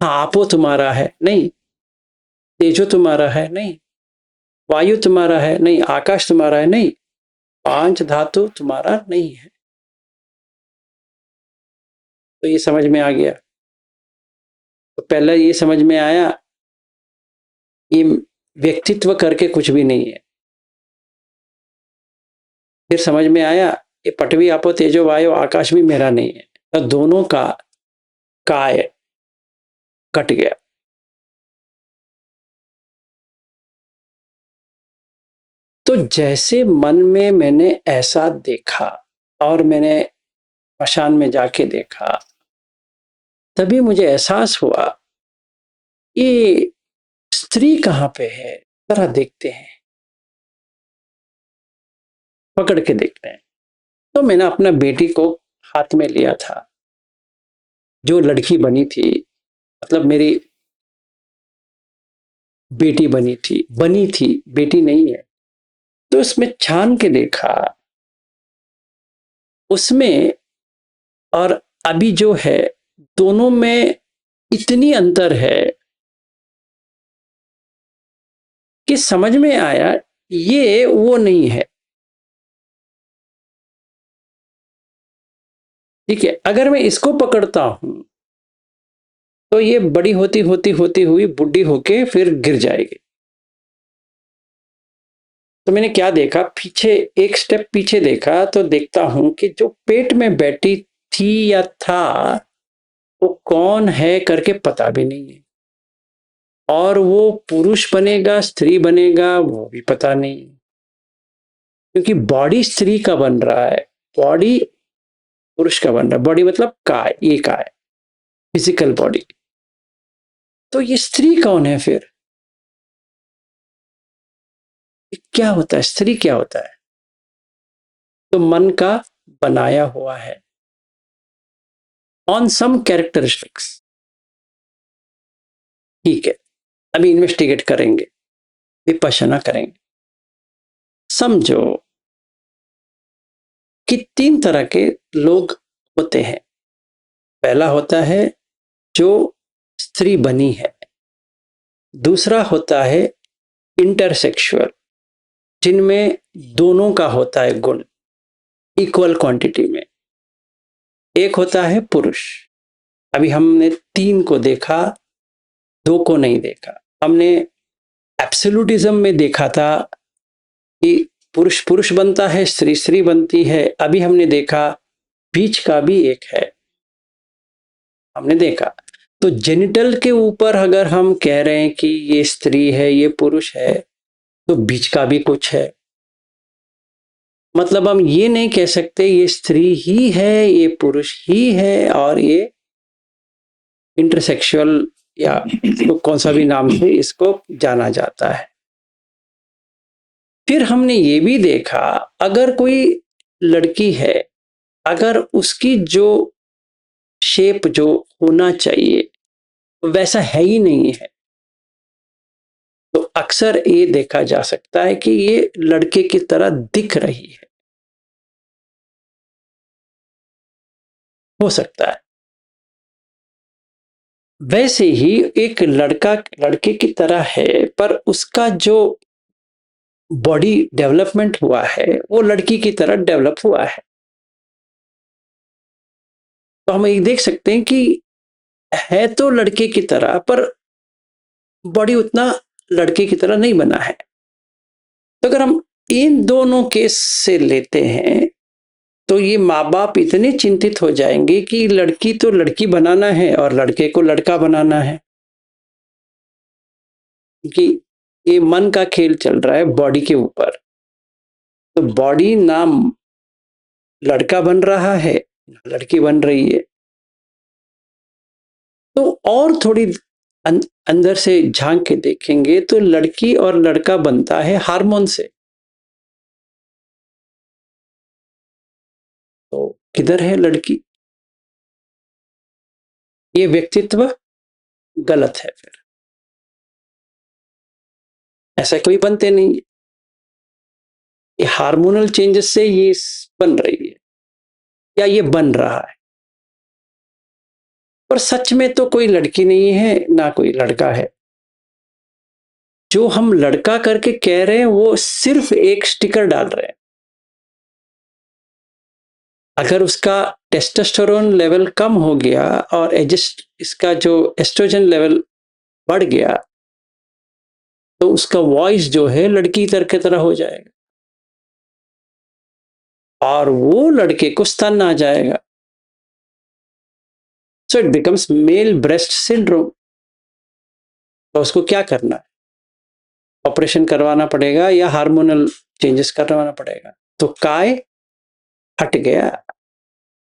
हाँ, आपो तुम्हारा है नहीं, तेजो तुम्हारा है नहीं, वायु तुम्हारा है नहीं, आकाश तुम्हारा है नहीं, पांच धातु तुम्हारा नहीं है। तो ये समझ में आ गया। तो पहला ये समझ में आया, ये व्यक्तित्व करके कुछ भी नहीं है। फिर समझ में आया ये पटवी, आपो, तेजो, वायु, आकाश भी मेरा नहीं है। तो दोनों का काय कट गया। तो जैसे मन में मैंने ऐसा देखा और मैंने मशान में जाके देखा, तभी मुझे एहसास हुआ ये स्त्री कहाँ पे है, जरा देखते हैं, पकड़ के देखते हैं। तो मैंने अपना बेटी को हाथ में लिया था, जो लड़की बनी थी, मतलब मेरी बेटी बनी थी, बेटी नहीं है। तो उसमें छान के देखा, उसमें और अभी जो है दोनों में इतनी अंतर है कि समझ में आया ये वो नहीं है। ठीक है, अगर मैं इसको पकड़ता हूं तो ये बड़ी होती हुई बुढ़ी होके फिर गिर जाएगी। तो मैंने क्या देखा, पीछे एक स्टेप पीछे देखा तो देखता हूं कि जो पेट में बैठी थी या था वो कौन है करके पता भी नहीं है, और वो पुरुष बनेगा स्त्री बनेगा वो भी पता नहीं, क्योंकि बॉडी स्त्री का बन रहा है, बॉडी पुरुष का बन रहा है, बॉडी मतलब काय, ये काय, फिजिकल बॉडी। तो ये स्त्री कौन है फिर? क्या होता है स्त्री, क्या होता है? तो मन का बनाया हुआ है ऑन सम कैरेक्टरिस्टिक्स। ठीक है, अभी इन्वेस्टिगेट करेंगे, विपश्यना करेंगे। समझो कि 3 तरह के लोग होते हैं। पहला होता है जो स्त्री बनी है, दूसरा होता है इंटरसेक्सुअल, जिनमें दोनों का होता है गुण इक्वल क्वांटिटी में। एक होता है पुरुष। अभी हमने 3 को देखा, 2 को नहीं देखा। हमने एब्सोल्यूटिज्म में देखा था कि पुरुष पुरुष बनता है, स्त्री स्त्री बनती है। अभी हमने देखा बीच का भी एक है, हमने देखा। तो जेनिटल के ऊपर अगर हम कह रहे हैं कि ये स्त्री है, ये पुरुष है, तो बीच का भी कुछ है। मतलब हम ये नहीं कह सकते ये स्त्री ही है, ये पुरुष ही है, और ये इंटरसेक्सुअल या तो कौन सा भी नाम से इसको जाना जाता है। फिर हमने ये भी देखा, अगर कोई लड़की है, अगर उसकी जो शेप जो होना चाहिए वैसा है ही नहीं है, तो अक्सर ये देखा जा सकता है कि ये लड़के की तरह दिख रही है। हो सकता है वैसे ही एक लड़का लड़के की तरह है, पर उसका जो बॉडी डेवलपमेंट हुआ है वो लड़की की तरह डेवलप हुआ है। तो हम ये देख सकते हैं कि है तो लड़के की तरह, पर बॉडी उतना लड़के की तरह नहीं बना है। तो अगर हम इन दोनों केस से लेते हैं तो ये माँ बाप इतने चिंतित हो जाएंगे कि लड़की तो लड़की बनाना है और लड़के को लड़का बनाना है, कि ये मन का खेल चल रहा है बॉडी के ऊपर। तो बॉडी ना लड़का बन रहा है ना लड़की बन रही है। तो और थोड़ी अंदर से झांक के देखेंगे तो लड़की और लड़का बनता है हार्मोन से। तो किधर है लड़की? ये व्यक्तित्व गलत है। फिर ऐसा कोई बनते नहीं है, ये हार्मोनल चेंजेस से ये बन रही है या ये बन रहा है। पर सच में तो कोई लड़की नहीं है ना कोई लड़का है। जो हम लड़का करके कह रहे हैं वो सिर्फ एक स्टिकर डाल रहे हैं। अगर उसका टेस्टोस्टेरोन लेवल कम हो गया और इसका जो एस्ट्रोजन लेवल बढ़ गया तो उसका वॉइस जो है लड़की की तरह हो जाएगा और वो लड़के को स्तन आ जाएगा। So it becomes male breast syndrome. तो उसको क्या करना है? ऑपरेशन करवाना पड़ेगा या हार्मोनल चेंजेस करवाना पड़ेगा। तो काय हट गया।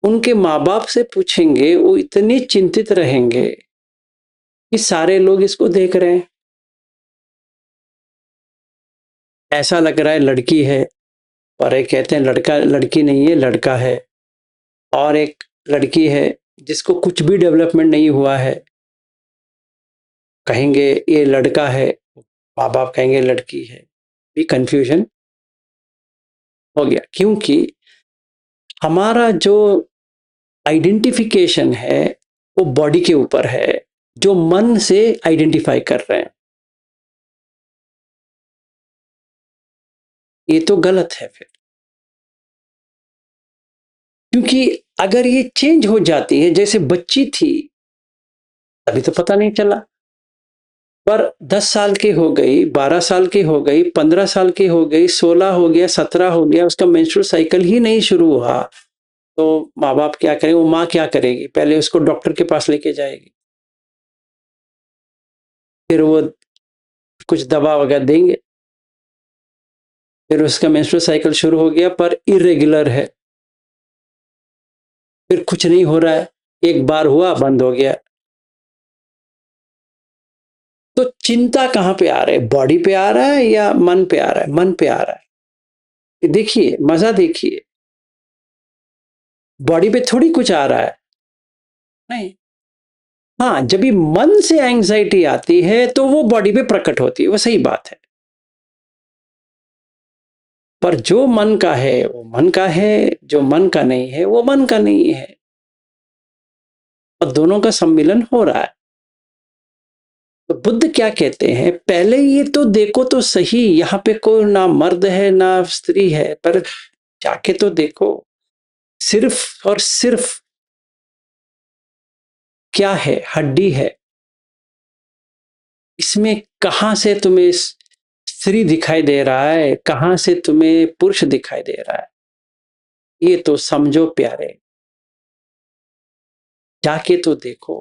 उनके माँ बाप से पूछेंगे, वो इतने चिंतित रहेंगे कि सारे लोग इसको देख रहे हैं, ऐसा लग रहा है लड़की है, और एक कहते हैं लड़का लड़की नहीं है लड़का है, और एक लड़की है जिसको कुछ भी डेवलपमेंट नहीं हुआ है, कहेंगे ये लड़का है, माँ बाप कहेंगे लड़की है। भी कंफ्यूजन हो गया, क्योंकि हमारा जो आइडेंटिफिकेशन है वो बॉडी के ऊपर है, जो मन से आइडेंटिफाई कर रहे हैं। ये तो गलत है फिर, क्योंकि अगर ये चेंज हो जाती है, जैसे बच्ची थी अभी तो पता नहीं चला, पर 10 साल की हो गई, 12 साल की हो गई, 15 साल की हो गई, 16 हो गया, 17 हो गया, उसका मेंस्ट्रुअल साइकिल ही नहीं शुरू हुआ, तो माँ बाप क्या करेंगे? वो माँ क्या करेगी? पहले उसको डॉक्टर के पास लेके जाएगी, फिर वो कुछ दवा वगैरह देंगे, फिर उसका मेंस्ट्रुअल साइकिल शुरू हो गया पर इरेगुलर है, फिर कुछ नहीं हो रहा है, एक बार हुआ बंद हो गया। तो चिंता कहाँ पे आ रहा है, बॉडी पे आ रहा है या मन पे आ रहा है? मन पे आ रहा है। देखिए मजा, देखिए बॉडी पे थोड़ी कुछ आ रहा है, नहीं। हाँ, जब भी मन से एंग्जाइटी आती है तो वो बॉडी पे प्रकट होती है, वो सही बात है। पर जो मन का है वो मन का है, जो मन का नहीं है वो मन का नहीं है, और दोनों का सम्मिलन हो रहा है। तो बुद्ध क्या कहते हैं, पहले ये तो देखो तो सही, यहां पे कोई ना मर्द है ना स्त्री है, पर जाके तो देखो, सिर्फ और सिर्फ क्या है, हड्डी है। इसमें कहां से तुम्हें स्त्री दिखाई दे रहा है, कहां से तुम्हें पुरुष दिखाई दे रहा है, ये तो समझो प्यारे, जाके तो देखो।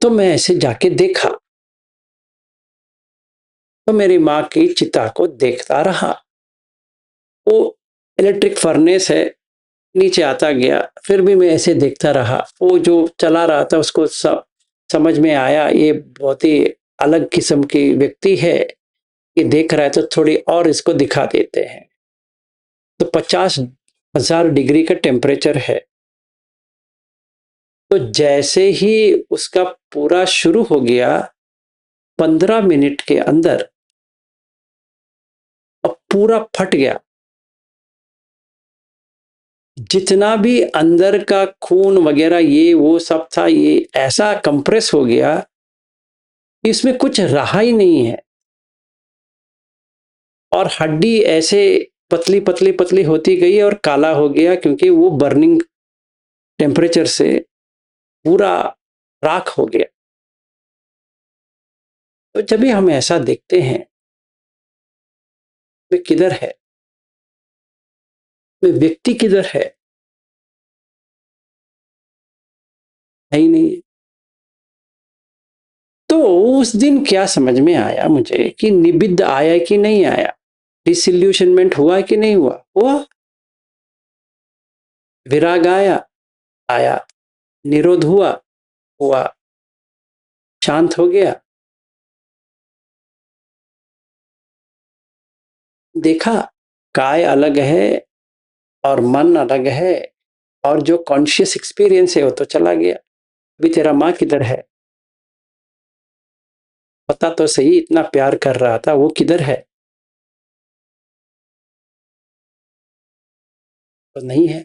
तो मैं ऐसे जाके देखा, तो मेरी माँ की चिता को देखता रहा। वो इलेक्ट्रिक फर्नेस है, नीचे आता गया, फिर भी मैं ऐसे देखता रहा। वो जो चला रहा था उसको समझ में आया ये बहुत ही अलग किस्म की व्यक्ति है, ये देख रहा है तो थोड़ी और इसको दिखा देते हैं। तो 50,000 डिग्री का टेम्परेचर है। तो जैसे ही उसका पूरा शुरू हो गया, 15 मिनट के अंदर अब पूरा फट गया। जितना भी अंदर का खून वगैरह ये वो सब था, ये ऐसा कंप्रेस हो गया कि इसमें कुछ रहा ही नहीं है। और हड्डी ऐसे पतली पतली पतली होती गई और काला हो गया, क्योंकि वो बर्निंग टेम्परेचर से पूरा राख हो गया। तो जब भी हम ऐसा देखते हैं, वे किधर है, वे व्यक्ति किधर है ही नहीं है। तो उस दिन क्या समझ में आया मुझे कि निबिद्ध आया कि नहीं आया, डिसल्यूशनमेंट हुआ कि नहीं हुआ, हुआ। विराग आया, आया। निरोध हुआ, हुआ। शांत हो गया, देखा काय अलग है और मन अलग है, और जो कॉन्शियस एक्सपीरियंस है वो तो चला गया। अभी तेरा माँ किधर है, पता तो सही, इतना प्यार कर रहा था, वो किधर है? तो नहीं है।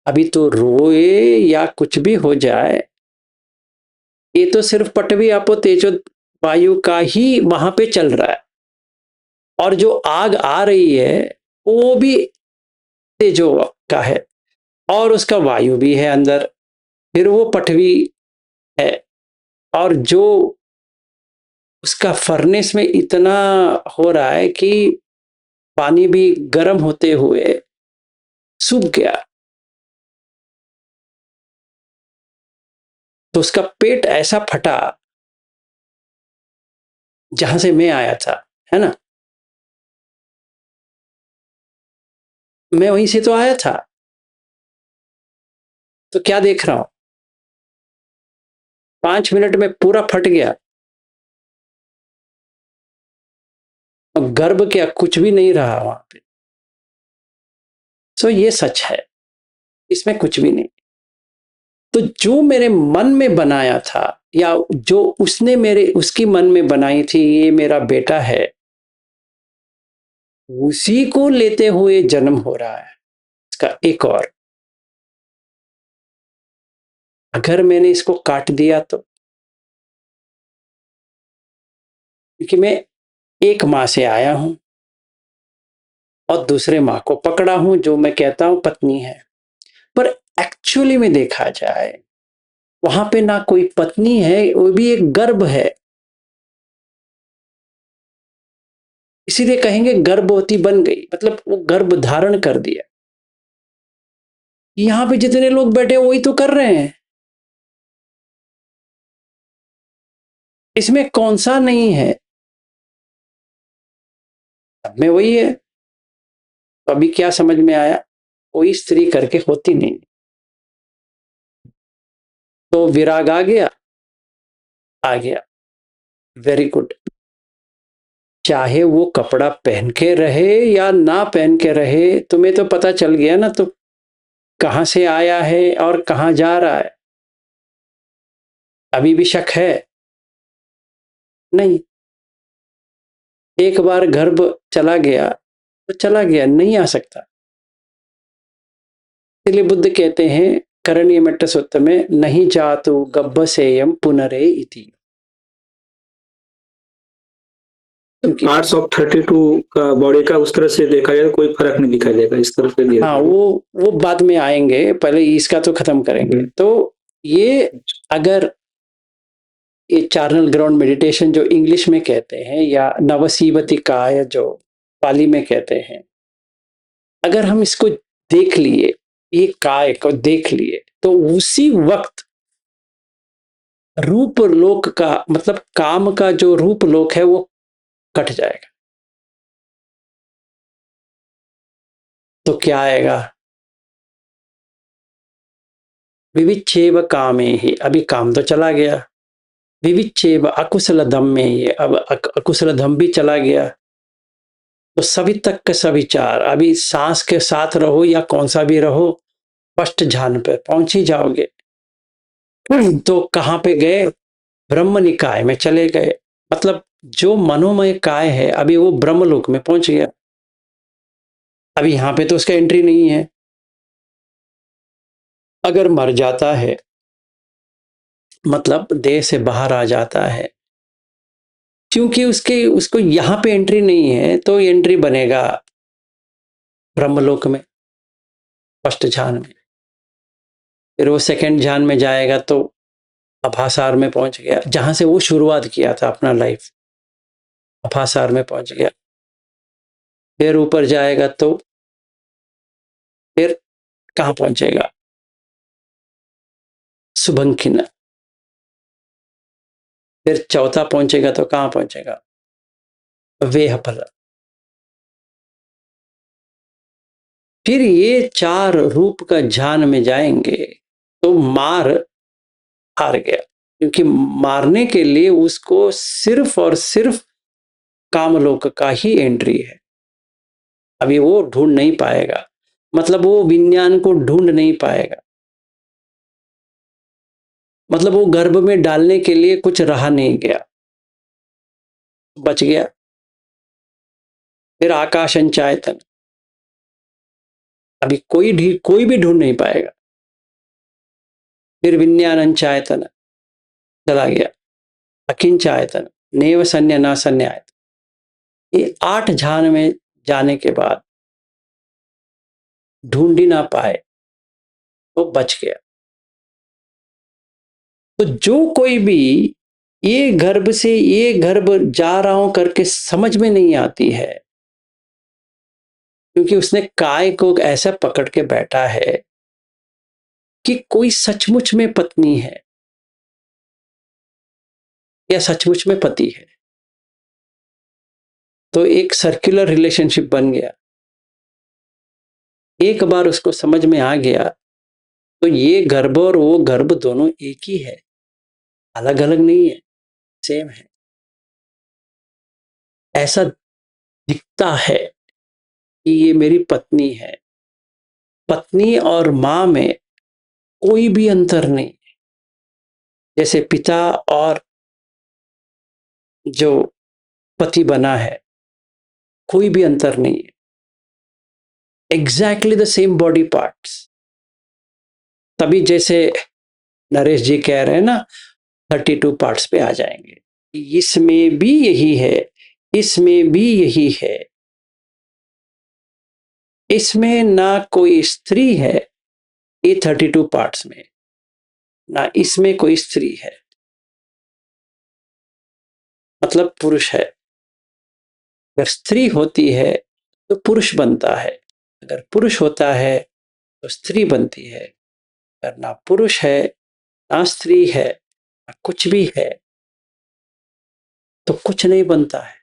अभी तो रोए या कुछ भी हो जाए, ये तो सिर्फ पटवी आपो तेजो वायु का ही वहां पे चल रहा है। और जो आग आ रही है वो भी तेजो का है, और उसका वायु भी है अंदर, फिर वो पटवी है। और जो उसका फर्नेस में इतना हो रहा है कि पानी भी गर्म होते हुए सूख गया। तो उसका पेट ऐसा फटा जहां से मैं आया था, है ना, मैं वहीं से तो आया था। तो क्या देख रहा हूं, 5 मिनट में पूरा फट गया। और गर्भ क्या, कुछ भी नहीं रहा वहां पे। सो ये सच है, इसमें कुछ भी नहीं। तो जो मेरे मन में बनाया था, या जो उसने मेरे उसकी मन में बनाई थी, ये मेरा बेटा है, उसी को लेते हुए जन्म हो रहा है इसका एक और। अगर मैंने इसको काट दिया तो, क्योंकि मैं एक मां से आया हूं और दूसरे मां को पकड़ा हूं, जो मैं कहता हूं पत्नी है। पर एक्चुअली में देखा जाए, वहां पे ना कोई पत्नी है, वो भी एक गर्भ है। इसीलिए कहेंगे गर्भवती बन गई, मतलब वो गर्भ धारण कर दिया। यहां पे जितने लोग बैठे वही तो कर रहे हैं, इसमें कौन सा नहीं है, सब में वही है। तो अभी क्या समझ में आया, कोई स्त्री करके होती नहीं। तो विराग आ गया, आ गया, वेरी गुड। चाहे वो कपड़ा पहन के रहे या ना पहन के रहे, तुम्हें तो पता चल गया ना, तो कहां से आया है और कहां जा रहा है। अभी भी शक है? नहीं। एक बार गर्भ चला गया तो चला गया, नहीं आ सकता। इसलिए बुद्ध कहते हैं करणीय मेट्ट सूत्र में, नहीं जातु गब्बसेयम पुनरे इति। पार्ट्स ऑफ 32 का बॉडी का उस तरह से देखा जाए कोई फर्क नहीं दिखाई देगा, इस तरह से दिया हाँ, जाएगा। वो बाद में आएंगे, पहले इसका तो खत्म करेंगे। तो ये अगर ये चार्नल ग्राउंड मेडिटेशन जो इंग्लिश में कहते हैं, या नवसीवती काय जो पाली में कहते हैं, अगर हम इसको देख लिए, ये काय को देख लिए, तो उसी वक्त रूप लोक का मतलब काम का जो रूप लोक है वो कट जाएगा। तो क्या आएगा? विविच्छेव कामे ही, अभी काम तो चला गया। विविच्छेव अकुशल धम में ही, अब अकुशल धम भी चला गया। तो सभी तक का सविचार, अभी सांस के साथ रहो या कौन सा भी रहो, फर्स्ट ध्यान पे पहुंच ही जाओगे। तो कहां पे गए? ब्रह्म निकाय में चले गए। मतलब जो मनोमय काय है, अभी वो ब्रह्मलोक में पहुंच गया। अभी यहां पे तो उसका एंट्री नहीं है। अगर मर जाता है, मतलब देह से बाहर आ जाता है, क्योंकि उसको यहां पे एंट्री नहीं है, तो एंट्री बनेगा ब्रह्मलोक में, फर्स्ट ध्यान में। फिर वो सेकंड ध्यान में जाएगा तो अभासार में पहुंच गया, जहां से वो शुरुआत किया था अपना लाइफ, अभासार में पहुंच गया। फिर ऊपर जाएगा तो फिर कहां पहुंचेगा? सुभंखिन। फिर चौथा पहुंचेगा तो कहां पहुंचेगा? वेहफल। फिर ये चार रूप का ध्यान में जाएंगे तो मार हार गया, क्योंकि मारने के लिए उसको सिर्फ और सिर्फ कामलोक का ही एंट्री है। अभी वो ढूंढ नहीं पाएगा, मतलब वो विज्ञान को ढूंढ नहीं पाएगा, मतलब वो गर्भ में डालने के लिए कुछ रहा नहीं गया, बच गया। फिर आकाश अंचायतन, अभी कोई भी ढूंढ नहीं पाएगा। फिर विज्ञान अंचायतन चला गया, अकिंचायतन, नेव सन्य ना सन्यायतन। ये 8 ध्यान में जाने के बाद ढूंढ ही ना पाए तो बच गया। तो जो कोई भी ये गर्भ से ये गर्भ जा रहा हूं करके समझ में नहीं आती है, क्योंकि उसने काय को ऐसा पकड़ के बैठा है कि कोई सचमुच में पत्नी है या सचमुच में पति है। तो एक सर्कुलर रिलेशनशिप बन गया। एक बार उसको समझ में आ गया तो ये गर्भ और वो गर्भ दोनों एक ही है, अलग अलग नहीं है, सेम है। ऐसा दिखता है कि ये मेरी पत्नी है। पत्नी और मां में कोई भी अंतर नहीं, जैसे पिता और जो पति बना है, कोई भी अंतर नहीं है। Exactly the same body parts. तभी जैसे नरेश जी कह रहे हैं ना, 32 पार्ट्स पे आ जाएंगे। इसमें भी यही है, इसमें भी यही है। इसमें ना कोई स्त्री है, ये 32 पार्ट्स में, ना इसमें कोई स्त्री है, मतलब पुरुष है। अगर स्त्री होती है तो पुरुष बनता है, अगर पुरुष होता है तो स्त्री बनती है। अगर ना पुरुष है, ना स्त्री है, ना कुछ भी है, तो कुछ नहीं बनता है।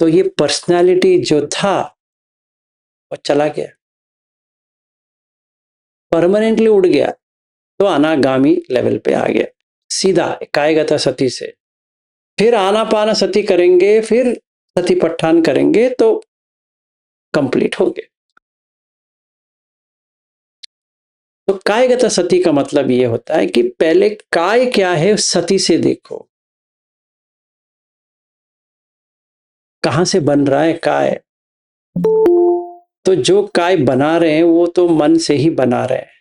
तो ये पर्सनालिटी जो था वो चला गया, परमानेंटली उड़ गया, तो अनागामी लेवल पे आ गया, सीधा कायगता सती से। फिर आनापाना सती करेंगे, फिर सती पट्ठान करेंगे तो कंप्लीट हो गए। तो कायगता सती का मतलब ये होता है कि पहले काय क्या है सती से देखो, कहां से बन रहा है काय। तो जो काय बना रहे हैं वो तो मन से ही बना रहे हैं,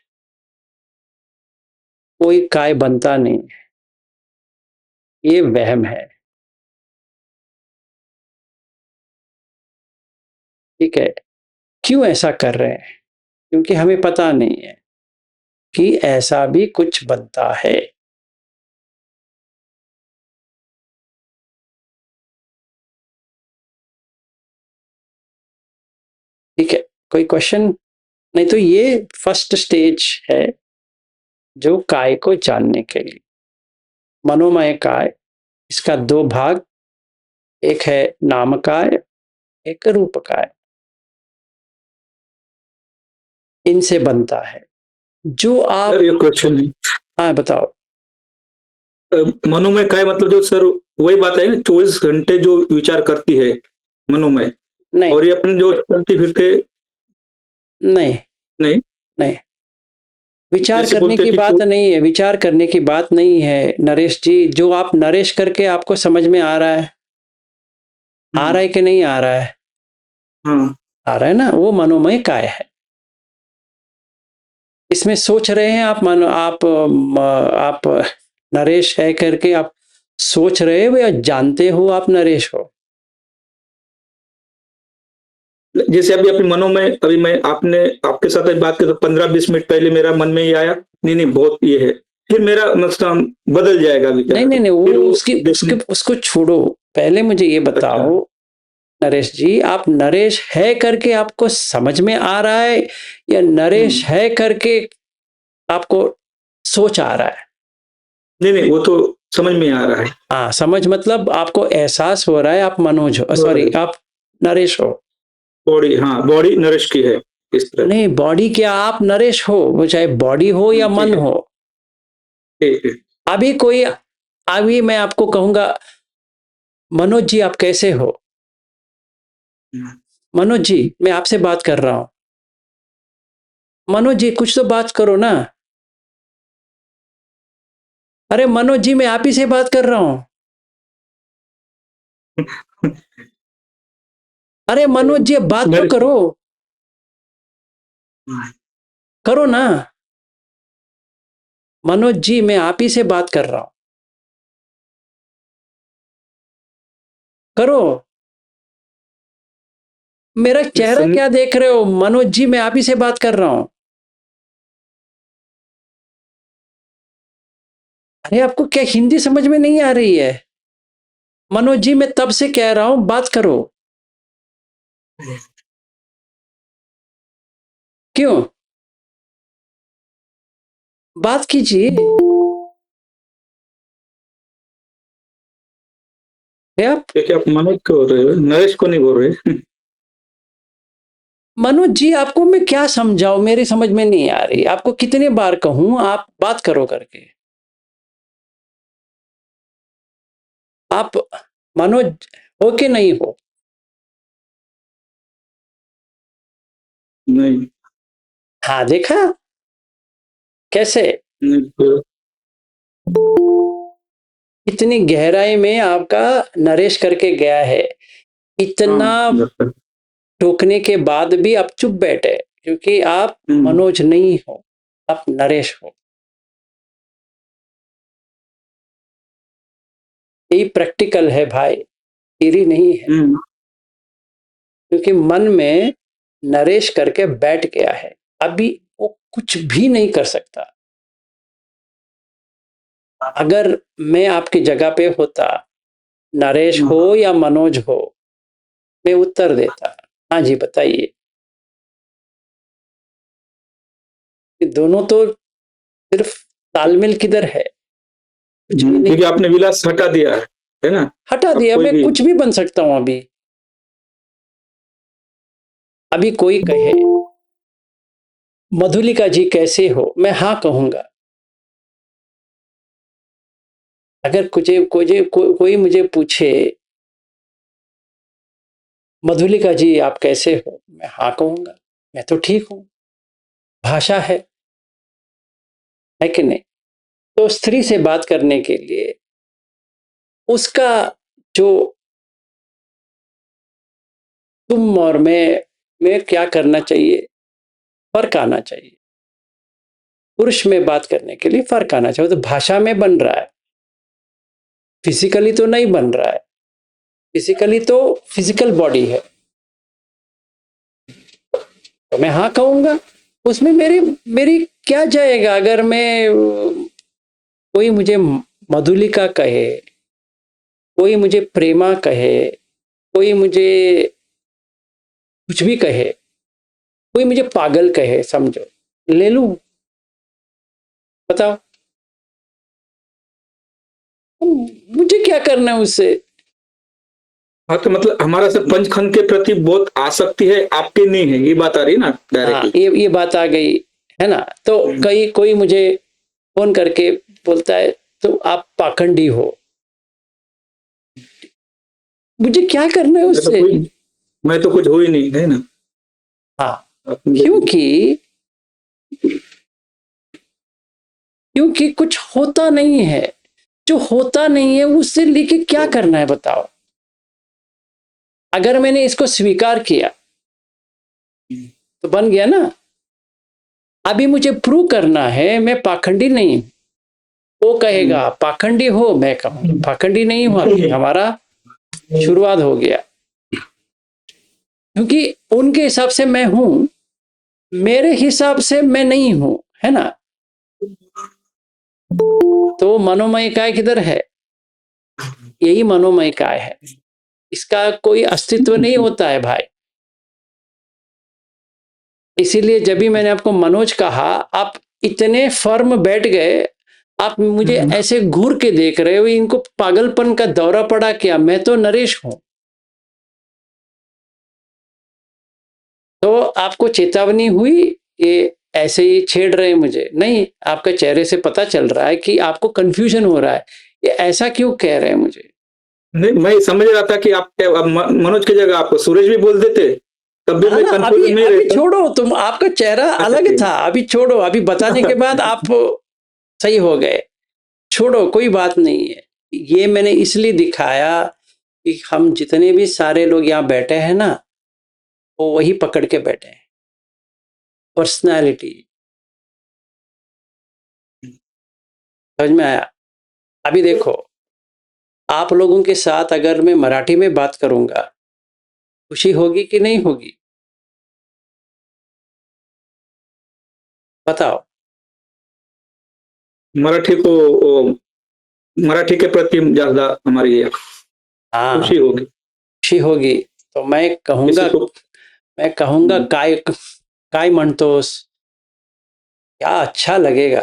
कोई काय बनता नहीं, ये वहम है। ठीक है, क्यों ऐसा कर रहे हैं? क्योंकि हमें पता नहीं है कि ऐसा भी कुछ बनता है। ठीक है, कोई क्वेश्चन? नहीं तो ये फर्स्ट स्टेज है जो काय को जानने के लिए। मनोमय काय, इसका दो भाग, एक है नाम काय, एक रूप काय, इनसे बनता है। जो आप सर ये क्वेश्चन है, हाँ बताओ। मनोमय काय मतलब जो सर वही बात है ना, 24 घंटे जो विचार करती है मनोमय, नहीं और ये अपने जो चलते फिरते नहीं नहीं, नहीं, विचार जैसे करने बोलते की कि बात नहीं है, विचार करने की बात नहीं है नरेश जी। जो आप नरेश करके आपको समझ में आ रहा है, आ रहा है कि नहीं आ रहा है? हाँ आ रहा है ना, वो मनोमय काय है। इसमें सोच रहे हैं आप, मानो आप नरेश है करके आप सोच रहे हो या जानते हो आप नरेश हो? जैसे अभी अपनी मनोमय, अभी मैं आपने आपके साथ आज बात की तो 15-20 मिनट पहले मेरा मन में ये आया, नहीं नहीं बहुत ये है, फिर मेरा मतलब बदल जाएगा विचार, नहीं नहीं नहीं, फिर वो वो उसकी देखने। उसको छोड़ो। पहले मुझे ये अच्छा, बताओ नरेश जी, आप नरेश है करके आपको समझ में आ रहा है या नरेश है करके आपको सोच आ रहा है? नहीं नहीं वो तो समझ में आ रहा है। हाँ, समझ मतलब आपको एहसास हो रहा है आप मनोज हो, सॉरी आप नरेश हो। बॉडी, हाँ बॉडी नरिश की है इस तरह। नहीं, बॉडी क्या, आप नरेश हो, वो चाहे बॉडी हो या मन ठीक है, हो। ठीक है। अभी कोई, अभी मैं आपको कहूंगा मनोज जी आप कैसे हो? हम्म, मनोज जी मैं आपसे बात कर रहा हूं, मनोज जी कुछ तो बात करो ना। अरे मनोज जी मैं आप ही से बात कर रहा हूं। अरे मनोज जी अब बात तो नरिश, करो, करो ना। मनोज जी मैं आप ही से बात कर रहा हूं, करो। मेरा चेहरा क्या देख रहे हो? मनोज जी मैं आप ही से बात कर रहा हूं। अरे आपको क्या हिंदी समझ में नहीं आ रही है? मनोज जी मैं तब से कह रहा हूं बात करो, क्यों? बात कीजिए। अरे आप देखिए आप मनोज को बोल रहे हो, नरेश को नहीं बोल रहे। मनोज जी आपको मैं क्या समझाऊं, मेरी समझ में नहीं आ रही। आपको कितने बार कहूं आप बात करो करके? आप मनोज हो कि नहीं हो? नहीं हाँ देखा कैसे, नहीं तो, इतनी गहराई में आपका नरेश करके गया है। इतना हाँ डॉक्टर। टोकने के बाद भी आप चुप बैठे, क्योंकि आप मनोज नहीं हो, आप नरेश हो। यही प्रैक्टिकल है भाई, थियरी नहीं है। क्योंकि मन में नरेश करके बैठ गया है, अभी वो कुछ भी नहीं कर सकता। अगर मैं आपकी जगह पे होता, नरेश हो या मनोज हो, मैं उत्तर देता हाँ जी बताइए। कि दोनों तो सिर्फ तालमेल किधर है, कुछ भी नहीं। क्योंकि आपने विलास हटा दिया है ना, हटा अब दिया, कोई मैं भी कुछ भी बन सकता हूं अभी। अभी कोई कहे मधुलिका जी कैसे हो, मैं हाँ कहूंगा। अगर कोई मुझे पूछे मधुलिका जी आप कैसे हो, मैं हाँ कहूंगा, मैं तो ठीक हूं। भाषा है कि नहीं? तो स्त्री से बात करने के लिए उसका जो तुम और मैं क्या करना चाहिए, फर्क आना चाहिए। पुरुष में बात करने के लिए फर्क आना चाहिए। तो भाषा में बन रहा है, फिजिकली तो नहीं बन रहा है। फिजिकली तो फिजिकल बॉडी है, तो मैं हाँ कहूंगा। उसमें मेरी मेरी क्या जाएगा अगर मैं कोई मुझे मधुलिका कहे, कोई मुझे प्रेमा कहे, कोई मुझे कुछ भी कहे, कोई मुझे पागल कहे, समझो, ले लूं? बताओ मुझे क्या करना है उससे? हाँ, तो मतलब हमारा सब पंचखंड के प्रति बहुत आसक्ति है, आपके नहीं है, ये बात आ रही है ना हाँ, डायरेक्टली। ये बात आ गई है ना। तो कोई मुझे फोन करके बोलता है तो आप पाखंडी हो, मुझे क्या करना है उससे? मैं तो कुछ हो ही नहीं है ना। हाँ, क्योंकि कुछ होता नहीं है। जो होता नहीं है उससे लेके क्या करना है बताओ? अगर मैंने इसको स्वीकार किया तो बन गया ना। अभी मुझे प्रूव करना है मैं पाखंडी नहीं हूं। वो कहेगा पाखंडी हो, मैं कहूंगा पाखंडी नहीं हुआ। हमारा शुरुआत हो गया, क्योंकि उनके हिसाब से मैं हूं, मेरे हिसाब से मैं नहीं हूं, है ना। तो मनोमय काय किधर है? यही मनोमय काय है, इसका कोई अस्तित्व नहीं होता है भाई। इसीलिए जब भी मैंने आपको मनोज कहा, आप इतने फर्म बैठ गए, आप मुझे ऐसे घूर के देख रहे हो, इनको पागलपन का दौरा पड़ा क्या? मैं तो नरेश हूं। तो आपको चेतावनी हुई, ये ऐसे ही छेड़ रहे हैं मुझे? नहीं, आपके चेहरे से पता चल रहा है कि आपको कंफ्यूजन हो रहा है, ये ऐसा क्यों कह रहे हैं मुझे। नहीं, मैं समझ रहा था कि आप मनोज की जगह आपको सूरज भी बोल देते, तब भी मैं अभी कंफ्यूजन नहीं अभी रहता। छोड़ो, तुम आपका चेहरा अलग था, अभी छोड़ो। अभी बताने के बाद आप सही हो गए, छोड़ो, कोई बात नहीं है। ये मैंने इसलिए दिखाया कि हम जितने भी सारे लोग यहाँ बैठे हैं ना, वो वही पकड़ के बैठे हैं, पर्सनालिटी। समझ में आया? अभी देखो, आप लोगों के साथ अगर मैं मराठी में बात करूंगा, खुशी होगी कि नहीं होगी? बताओ। मराठी को मराठी के प्रति ज्यादा हमारी हाँ, खुशी होगी। खुशी होगी। तो मैं कहूंगा काय काय म्हणतोस, क्या अच्छा लगेगा।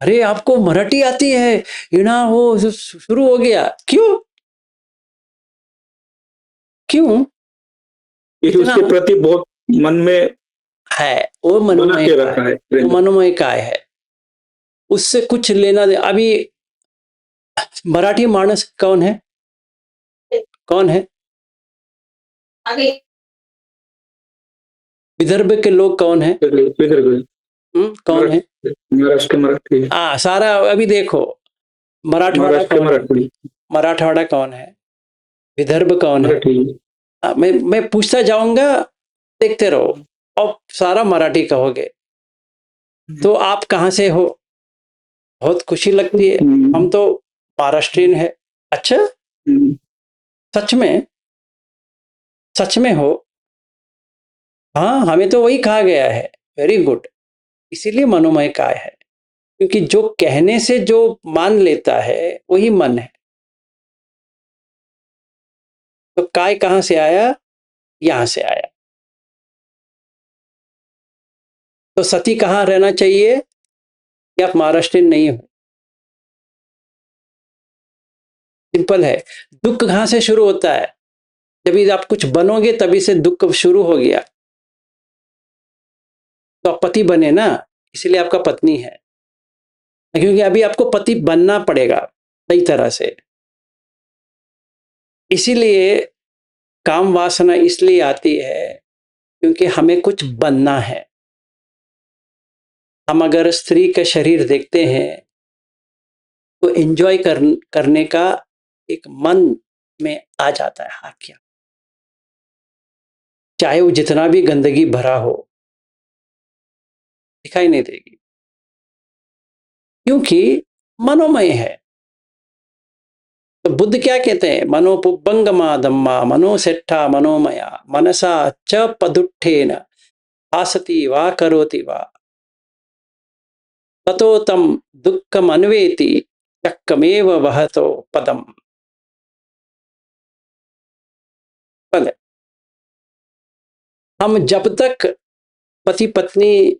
अरे आपको मराठी आती है, इना वो शुरू हो गया। क्यों क्यों इतना उसके प्रति बहुत मन में है? वो बना मनोमय के का रखा है, है। वो मनोमय का है, उससे कुछ लेना दे। अभी मराठी मानस कौन है? कौन है? विदर्भ के लोग कौन है? कौन है? महाराष्ट्र मराठी, सारा अभी देखो, मराठवाड़ा महाराष्ट्र कौन है? मराठी, मराठवाड़ा कौन है? विदर्भ कौन है? मराठी। मैं पूछता जाऊंगा, देखते रहो, और सारा मराठी कहोगे। तो आप कहाँ से हो? बहुत खुशी लगती है। हम तो महाराष्ट्रियन है। अच्छा, सच में? सच में हो? हाँ, हमें तो वही कहा गया है। Very good. इसीलिए मनोमय काय है, क्योंकि जो कहने से जो मान लेता है वही मन है। तो काय कहां से आया? यहां से आया। तो सती कहां रहना चाहिए कि आप महाराष्ट्रियन नहीं हो? सिंपल है। दुख कहां से शुरू होता है? जब आप कुछ बनोगे तभी से दुख शुरू हो गया। तो आप पति बने ना, इसलिए आपका पत्नी है, क्योंकि अभी आपको पति बनना पड़ेगा सही तरह से। इसीलिए काम वासना इसलिए आती है क्योंकि हमें कुछ बनना है। हम अगर स्त्री का शरीर देखते हैं तो एंजॉय करने का एक मन में आ जाता है, हाँ क्या, चाहे वो जितना भी गंदगी भरा हो, दिखाई नहीं देगी, क्योंकि मनोमय है। तो बुद्ध क्या कहते हैं, मनोपुब्बंगमा धम्मा मनोसेट्ठा मनोमया मनसा च पदुट्ठेन भासति वा करोति वा ततो तम दुःखम अन्वेति चक्कमेव वहतो पदम। भले हम जब तक पति पत्नी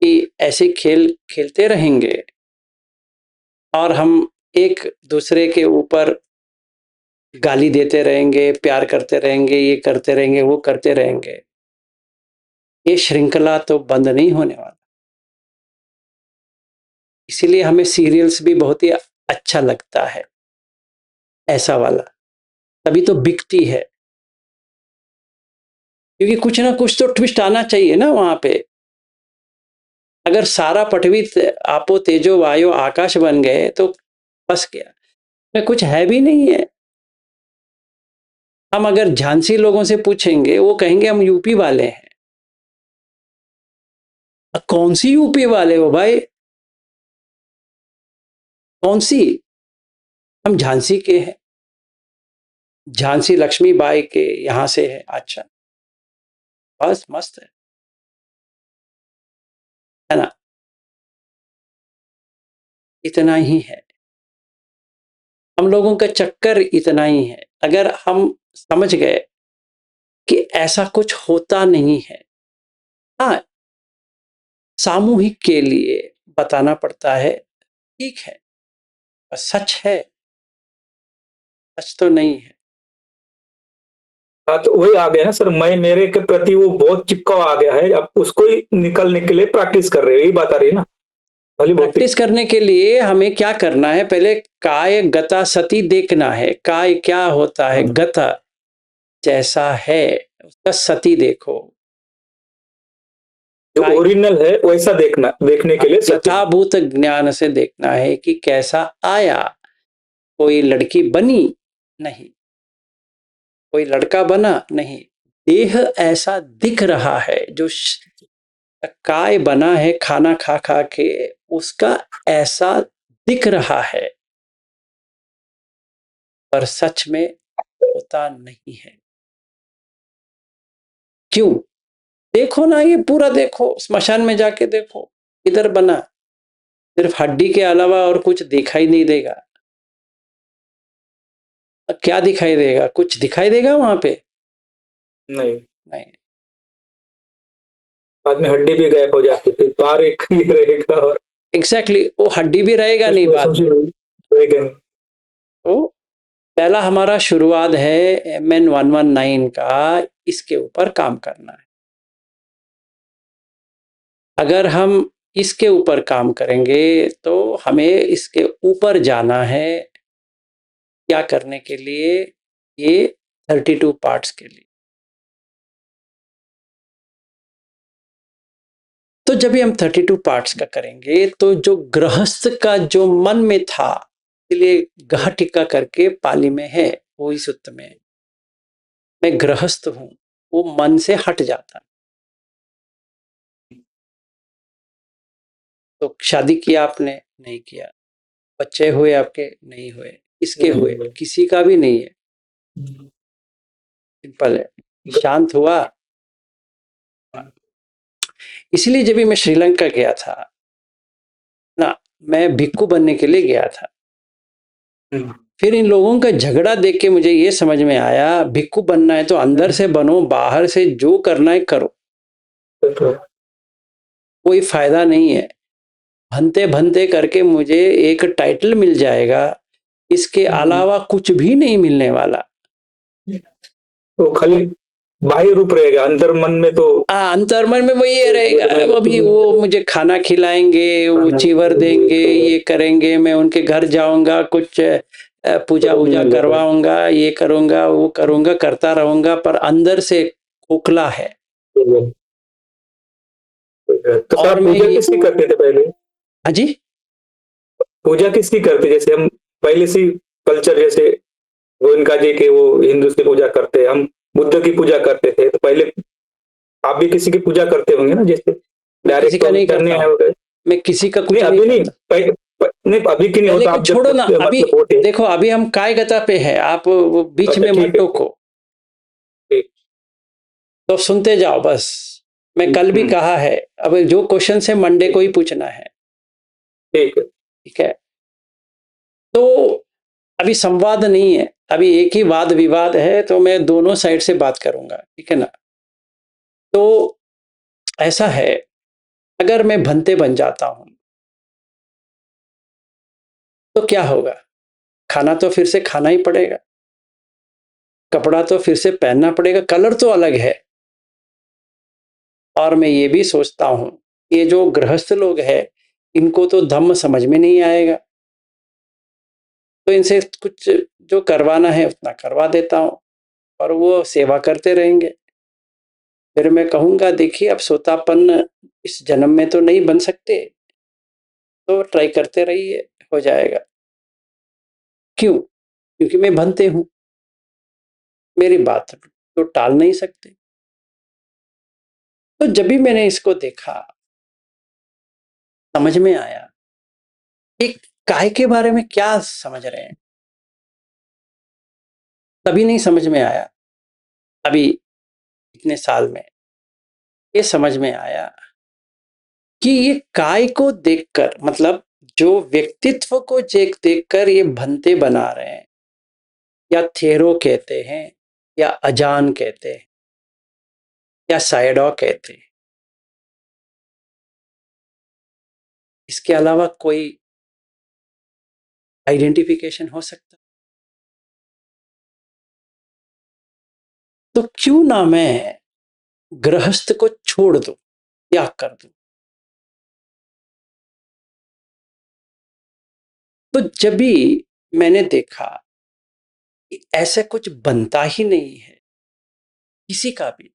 की ऐसे खेल खेलते रहेंगे और हम एक दूसरे के ऊपर गाली देते रहेंगे, प्यार करते रहेंगे, ये करते रहेंगे, वो करते रहेंगे, ये श्रृंखला तो बंद नहीं होने वाला। इसीलिए हमें सीरियल्स भी बहुत ही अच्छा लगता है, ऐसा वाला, तभी तो बिकती है, क्योंकि कुछ ना कुछ तो ट्विस्ट आना चाहिए ना वहां पे। अगर सारा पृथ्वी आपो तेजो वायु आकाश बन गए तो बस गया, में कुछ है भी नहीं है। हम अगर झांसी लोगों से पूछेंगे, वो कहेंगे हम यूपी वाले हैं। कौन सी यूपी वाले हो भाई, कौन सी? हम झांसी के हैं, झांसी लक्ष्मीबाई के यहां से है। अच्छा, बस मस्त है ना, इतना ही है। हम लोगों का चक्कर इतना ही है। अगर हम समझ गए कि ऐसा कुछ होता नहीं है, हाँ सामूहिक के लिए बताना पड़ता है, ठीक है, पर सच है, सच तो नहीं है। हाँ, तो वही आ गया ना सर, मैं मेरे के प्रति वो बहुत चिपकाव आ गया है, अब उसको ही निकलने के लिए प्रैक्टिस कर रहे हो, यही बात आ रही है ना। भली भौतिक प्रैक्टिस करने के लिए हमें क्या करना है, पहले काय गता सती देखना है। काय क्या होता है, गता जैसा है उसका सती देखो, जो ओरिजिनल है वैसा देखना, देखने के लिए सत्य। यथाभूत ज्ञान से देखना है कि कैसा आया। कोई लड़की बनी नहीं, कोई लड़का बना नहीं, देह ऐसा दिख रहा है, जो काय बना है खाना खा खा के, उसका ऐसा दिख रहा है, पर सच में होता नहीं है। क्यों? देखो ना, ये पूरा देखो, स्मशान में जाके देखो, इधर बना, सिर्फ हड्डी के अलावा और कुछ दिखाई नहीं देगा। क्या दिखाई देगा? कुछ दिखाई देगा वहां पे? नहीं, नहीं। बाद में हड्डी भी गायब हो जाती थी, बाहर एक ही रहेगा और एग्जैक्टली वो हड्डी भी रहेगा नहीं बाद में। रहेगा। तो पहला हमारा शुरुआत है MN 119 का, इसके ऊपर काम करना है। अगर हम इसके ऊपर काम करेंगे तो हमें इसके ऊपर जाना है। क्या करने के लिए? ये 32 पार्ट्स के लिए। तो जब भी हम 32 पार्ट्स का करेंगे तो जो गृहस्थ का जो मन में था, इसलिए गह टिक्का करके पाली में है, वो इस सूत्र में, मैं गृहस्थ हूं, वो मन से हट जाता। तो शादी किया आपने, नहीं किया, बच्चे हुए आपके, नहीं हुए, इसके हुए, किसी का भी नहीं है, सिंपल है, शांत हुआ। इसलिए जब भी मैं श्रीलंका गया था ना, मैं भिक्खु बनने के लिए गया था। फिर इन लोगों का झगड़ा देख के मुझे ये समझ में आया, भिक्खु बनना है तो अंदर से बनो, बाहर से जो करना है करो, कोई फायदा नहीं है। भनते भनते करके मुझे एक टाइटल मिल जाएगा, इसके अलावा कुछ भी नहीं मिलने वाला। तो खाली बाह्य रूप रहेगा, अंतर मन में तो अंतर्मन में वो ये रहेगा, अभी वो मुझे खाना खिलाएंगे, वो चीवर देंगे, ये करेंगे, मैं उनके घर जाऊंगा, कुछ पूजा वूजा करवाऊंगा, ये करूंगा, वो करूंगा, करता रहूंगा, पर अंदर से खोखला है। तो और आप मैं पूजा ये किसकी करते थे पहले? हाँ जी, पूजा किसकी करते, जैसे हम पहले से कल्चर, जैसे गोविंदा जी के वो हिंदू की पूजा करते, हम बुद्ध की पूजा करते थे, तो पहले आप भी किसी की पूजा करते होंगे ना, जैसे मैं किसी डायरेक्ट का तो नहीं करने करता आए हूँ, हो गए। मैं किसी का नहीं कुछ नहीं अभी नहीं, करता। नहीं अभी की नहीं पहले होता, को आप जब छोड़ो ना, अभी मतलब होते। देखो, अभी हम काय गता पे है, आप वो बीच अच्छा में मत ठीक है, टोको, ठीक। तो सुनते जाओ बस। मैं कल भी कहा है, अब जो क्वेश्चन है मंडे को ही पूछना है, ठीक है। ठीक है? तो अभी संवाद नहीं है, अभी एक ही वाद विवाद है, तो मैं दोनों साइड से बात करूंगा, ठीक है ना? तो ऐसा है, अगर मैं भंते बन जाता हूं तो क्या होगा? खाना तो फिर से खाना ही पड़ेगा, कपड़ा तो फिर से पहनना पड़ेगा, कलर तो अलग है। और मैं ये भी सोचता हूं, ये जो गृहस्थ लोग हैं, इनको तो धम्म समझ में नहीं आएगा, तो इनसे कुछ जो करवाना है उतना करवा देता हूं, और वो सेवा करते रहेंगे। फिर मैं कहूंगा, देखिए अब सोतापन्न इस जन्म में तो नहीं बन सकते, तो ट्राई करते रहिए, हो जाएगा। क्यों? क्योंकि मैं भंते हूं, मेरी बात तो टाल नहीं सकते। तो जब भी मैंने इसको देखा, समझ में आया कि काय के बारे में क्या समझ रहे हैं, तभी नहीं समझ में आया, अभी इतने साल में ये समझ में आया कि ये काय को देखकर, मतलब जो व्यक्तित्व को देखकर ये भंते बना रहे हैं, या थेरो कहते हैं, या अजान कहते हैं, या साइडो कहते हैं, इसके अलावा कोई आइडेंटिफिकेशन हो सकता? तो क्यों ना मैं गृहस्थ को छोड़ दूं, त्याग कर दूं? तो जब भी मैंने देखा कि ऐसा कुछ बनता ही नहीं है, किसी का भी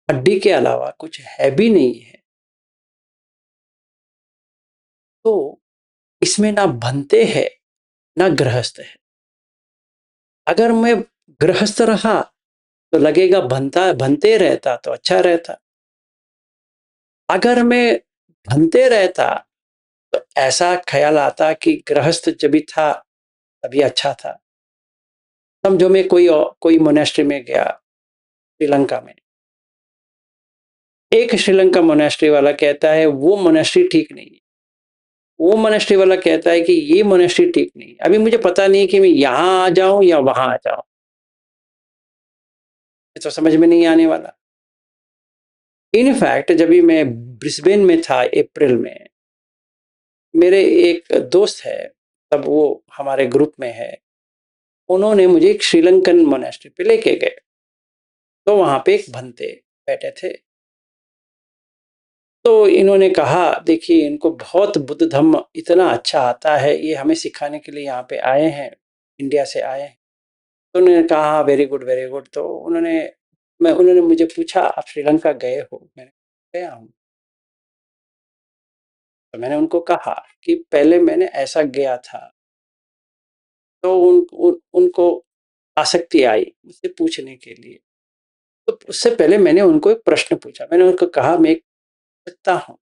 हड्डी के अलावा कुछ है भी नहीं है, तो इसमें ना भंते है ना गृहस्थ है। अगर मैं गृहस्थ रहा तो लगेगा भंता भंते रहता तो अच्छा रहता, अगर मैं भंते रहता तो ऐसा ख्याल आता कि गृहस्थ जब भी था तभी अच्छा था। समझो मैं कोई मोनेस्ट्री में गया श्रीलंका में, एक श्रीलंका मोनेस्ट्री वाला कहता है वो मोनेस्ट्री ठीक नहीं है, वो मोनेस्ट्री वाला कहता है कि ये मोनेस्ट्री ठीक नहीं है। अभी मुझे पता नहीं कि मैं यहां आ जाऊं या वहां आ जाऊं, ये तो समझ में नहीं आने वाला। इनफैक्ट जब भी मैं ब्रिस्बेन में था अप्रैल में, मेरे एक दोस्त है, तब वो हमारे ग्रुप में है, उन्होंने मुझे एक श्रीलंकन मोनेस्ट्री पे लेके गए, तो वहां पे एक भंते बैठे थे। तो इन्होंने कहा, देखिए इनको बहुत बुद्ध धम्म इतना अच्छा आता है, ये हमें सिखाने के लिए यहाँ पे आए हैं, इंडिया से आए हैं। तो उन्होंने कहा वेरी गुड वेरी गुड। तो उन्होंने मुझे पूछा, आप श्रीलंका गए हो? मैंने गया हूँ। तो मैंने उनको कहा कि पहले मैंने ऐसा गया था, तो उनको आसक्ति आई मुझसे पूछने के लिए। तो उससे पहले मैंने उनको एक प्रश्न पूछा, मैंने उनको कहा मैं सकता हूँ?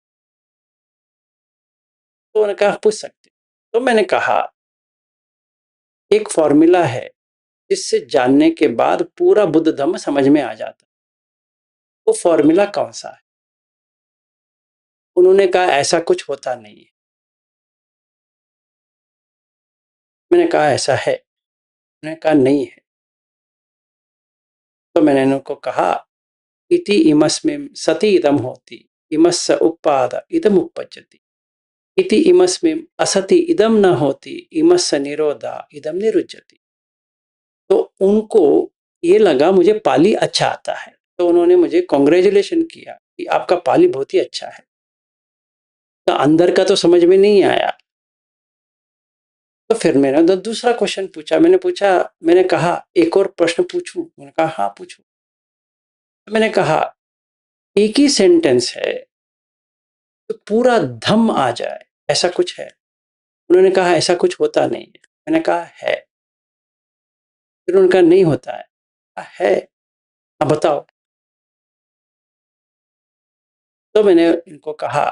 तो उन्होंने कहा पूछ सकते। तो मैंने कहा एक फॉर्मूला है जिससे जानने के बाद पूरा बुद्ध धम्म समझ में आ जाता, वो फॉर्मूला कौन सा है? उन्होंने कहा ऐसा कुछ होता नहीं है। मैंने कहा ऐसा है? उन्होंने कहा नहीं है। तो मैंने उनको कहा इति इमस्मिन् सति इदम होति, इमस्य उपाद इदम उपपज्यति, इति इमस्मिन् असति इदम न होति, इमस्य निरोधा इदम निरुज्यति। तो उनको ये लगा मुझे पाली अच्छा आता है, तो उन्होंने मुझे कॉन्ग्रेचुलेशन किया कि आपका पाली बहुत ही अच्छा है। तो अंदर का तो समझ में नहीं आया। तो फिर मैंने दूसरा क्वेश्चन पूछा, मैंने कहा एक और प्रश्न पूछूं? उन्होंने कहा हाँ पूछो। मैंने कहा एक ही सेंटेंस है तो पूरा धम आ जाए, ऐसा कुछ है? उन्होंने कहा ऐसा कुछ होता नहीं है। मैंने कहा है। फिर उन्होंने कहा नहीं होता है। है, अब बताओ। तो मैंने इनको कहा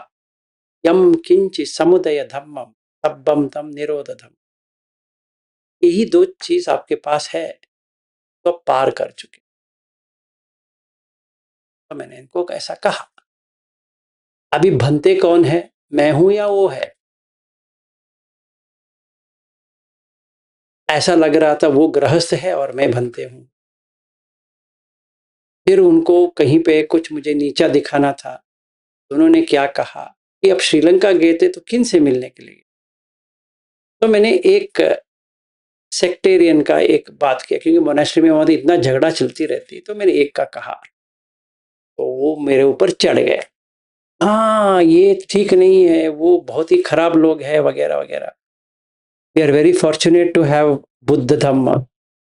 यम किंचि समुदय धम्मम तब्बम तम निरोध धम, यही दो चीज आपके पास है तो आप पार कर चुके। तो मैंने इनको ऐसा कहा। अभी भंते कौन है, मैं हूं या वो है? ऐसा लग रहा था वो गृहस्थ है और मैं भंते हूं। फिर उनको कहीं पे कुछ मुझे नीचा दिखाना था, तो उन्होंने क्या कहा कि अब श्रीलंका गए थे तो किन से मिलने के लिए? तो मैंने एक सेक्टेरियन का एक बात किया, क्योंकि मोनास्ट्री में वहां इतना झगड़ा चलती रहती, तो मैंने एक का कहा तो वो मेरे ऊपर चढ़ गए। हाँ ये ठीक नहीं है, वो बहुत ही खराब लोग है वगैरह वगैरह। We are very fortunate to have Buddha Dhamma.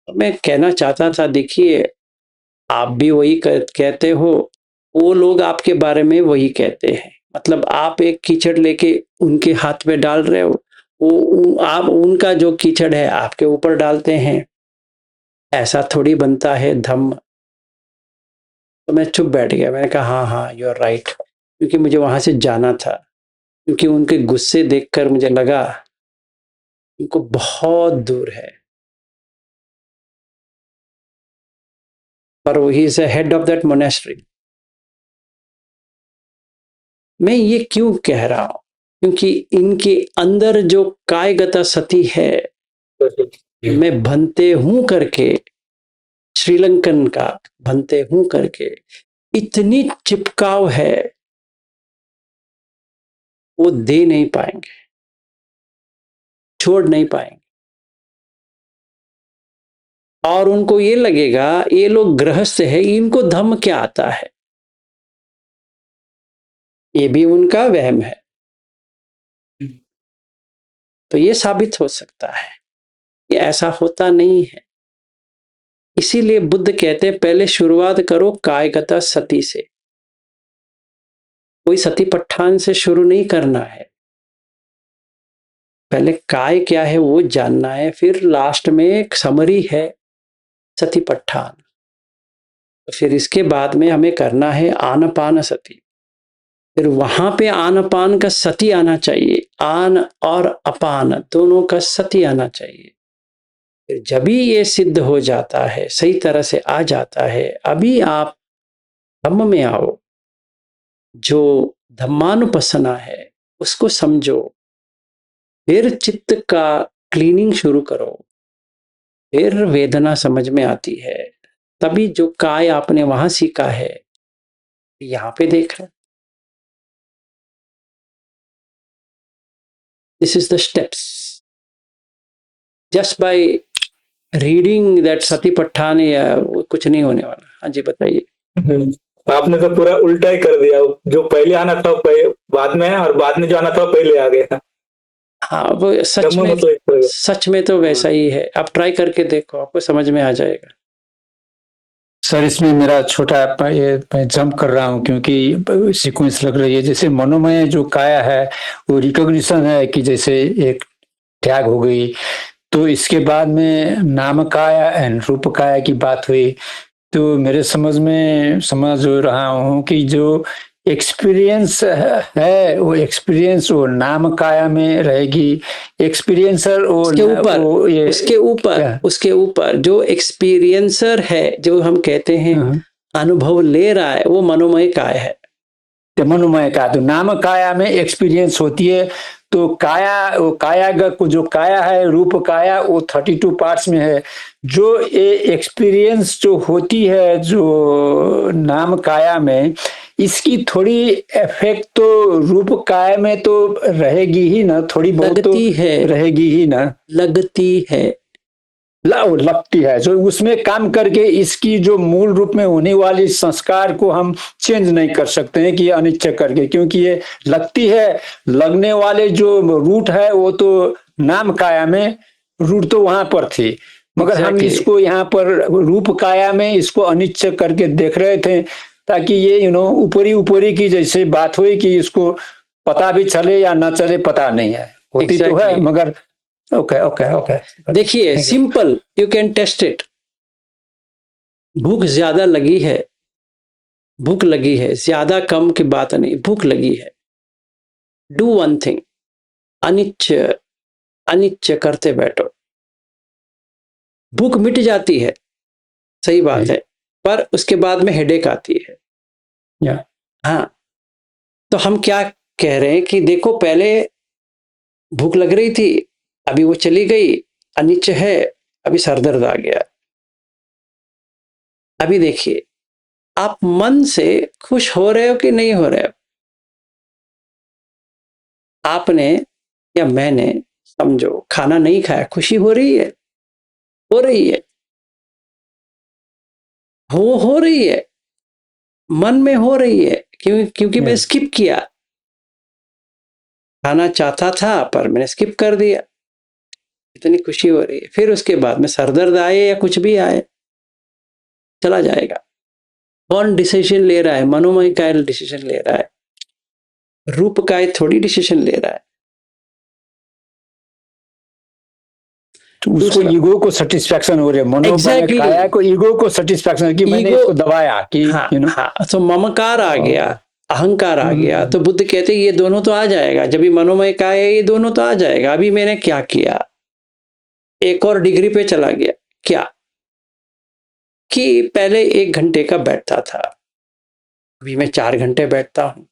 मैं कहना चाहता था देखिए आप भी वही कहते हो, वो लोग आपके बारे में वही कहते हैं। मतलब आप एक कीचड़ लेके उनके हाथ में डाल रहे हो, वो आप उनका जो कीचड़ है आपके ऊपर डालते हैं। ऐसा थोड़ी बनता है धम्म। तो मैं चुप बैठ गया। मैंने कहा हाँ हाँ यू आर राइट, क्योंकि मुझे वहां से जाना था। क्योंकि उनके गुस्से देखकर मुझे लगा उनको बहुत दूर है, पर he is head of that monastery. मैं ये क्यों कह रहा हूं? क्योंकि इनके अंदर जो कायगता सती है, मैं भंते हूं करके, श्रीलंकन का भंते हूं करके इतनी चिपकाव है, वो दे नहीं पाएंगे, छोड़ नहीं पाएंगे। और उनको ये लगेगा ये लोग गृहस्थ है, इनको धम्म क्या आता है। ये भी उनका वहम है। तो ये साबित हो सकता है कि ऐसा होता नहीं है। इसीलिए बुद्ध कहते हैं पहले शुरुआत करो कायगता सती से। कोई सती पट्ठान से शुरू नहीं करना है, पहले काय क्या है वो जानना है, फिर लास्ट में एक समरी है सती पट्ठान। तो फिर इसके बाद में हमें करना है आनपान सती। फिर वहां पे आनपान का सती आना चाहिए, आन और अपान दोनों का सती आना चाहिए। फिर जब भी ये सिद्ध हो जाता है, सही तरह से आ जाता है, अभी आप धम्म में आओ। जो धम्मानुपसना है उसको समझो, फिर चित्त का क्लीनिंग शुरू करो, फिर वेदना समझ में आती है। तभी जो काय आपने वहां सीखा है यहां पे देख रहे। This is the steps. Just by reading that Satipatthana या कुछ नहीं होने वाला। हाँ जी बताइए। आपने तो पूरा उल्टा ही कर दिया, जो पहले आना था बाद में, और बाद में जो आना था पहले आ गया। हाँ वो सच में तो वैसा ही है। आप ट्राई करके देखो, आपको समझ में आ जाएगा। सर इसमें मेरा छोटा मैं जंप कर रहा हूँ क्योंकि सीक्वेंस लग रही है। जैसे मनोमय जो काया है वो रिकॉग्निशन है कि जैसे एक त्याग हो गई, तो इसके बाद में नाम काया एंड रूप काया की बात हुई। तो मेरे समझ रहा हूँ कि जो एक्सपीरियंस है वो एक्सपीरियंस वो नाम काया में रहेगी। एक्सपीरियंसर उसके ऊपर जो एक्सपीरियंसर है, जो हम कहते हैं अनुभव ले रहा है, वो मनोमय काय है। तो मनोमय का तो नाम काया में एक्सपीरियंस होती है। तो काया वो काया को जो काया है रूप काया वो 32 पार्ट्स में है। जो ये एक्सपीरियंस जो होती है जो नाम काया में, इसकी थोड़ी इफेक्ट तो रूप काया में तो रहेगी ही ना, थोड़ी बहुत तो है, रहेगी ही ना, लगती है। लगती है, जो उसमें काम करके इसकी जो मूल रूप में होने वाली संस्कार को हम चेंज नहीं कर सकते हैं कि अनिच्छा करके, क्योंकि ये लगती है। लगने वाले जो रूट है वो तो नाम काया में रूट तो वहां पर थी, मगर हम Exactly. इसको यहाँ पर रूप काया में इसको अनिच्छा करके देख रहे थे, ताकि ये ऊपरी ऊपरी की जैसे बात हुई कि इसको पता भी चले या ना चले पता नहीं है, होती तो है, Exactly. मगर ओके ओके ओके। देखिए, simple, you can test it. भूख ज्यादा लगी है, भूख लगी है, ज्यादा कम की बात नहीं, भूख लगी है। डू वन थिंग, अनिच्छ अनिच्छ करते बैठो, भूख मिट जाती है, सही बात है, पर उसके बाद में हेडेक आती है। या हाँ, तो हम क्या कह रहे हैं कि देखो, पहले भूख लग रही थी, अभी वो चली गई, अनिच्छ है, अभी सरदर्द आ गया। अभी देखिए, आप मन से खुश हो रहे हो कि नहीं हो रहे हो? आपने या मैंने, समझो, खाना नहीं खाया, खुशी हो रही है? हो रही है, हो रही है, मन में हो रही है, क्योंकि मैं स्किप किया। खाना चाहता था पर मैंने स्किप कर दिया, इतनी खुशी हो रही है। फिर उसके बाद में सरदर्द आए या कुछ भी आए, चला जाएगा। कौन डिसीजन ले रहा है? मनोमय काय डिसीजन ले रहा है, रूप काय थोड़ी डिसीजन ले रहा है। तो उसको ईगो को सेटिस्फैक्शन हो रही है, मनोमय काया को ईगो को सेटिस्फैक्शन कि मैंने इसको दबाया कि हाँ, हाँ, तो ममकार आ गया, अहंकार आ गया, तो बुद्ध कहते ये दोनों तो आ जाएगा, जब भी मनोमय काया ये दोनों तो आ जाएगा। अभी मैंने क्या किया, एक और डिग्री पे चला गया। क्या कि पहले 1 घंटे का बैठता था, अभी मैं 4 घंटे बैठता हूं।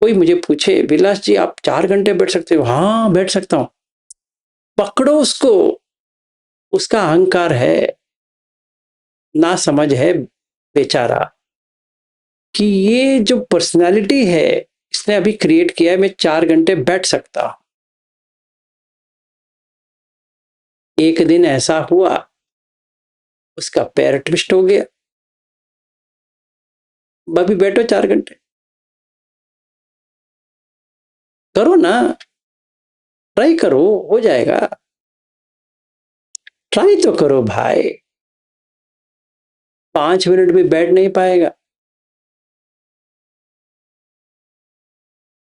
कोई मुझे पूछे, विलास जी आप 4 घंटे बैठ सकते हो? हाँ, बैठ सकता हूं। पकड़ो उसको, उसका अहंकार है, ना समझ है बेचारा, कि ये जो पर्सनालिटी है इसने अभी क्रिएट किया है, मैं 4 घंटे बैठ सकता हूं। एक दिन ऐसा हुआ, उसका पैर ट्विस्ट हो गया, अभी बैठो 4 घंटे, करो ना, ट्राई करो, हो जाएगा। ट्राई तो करो भाई, 5 मिनट भी बैठ नहीं पाएगा,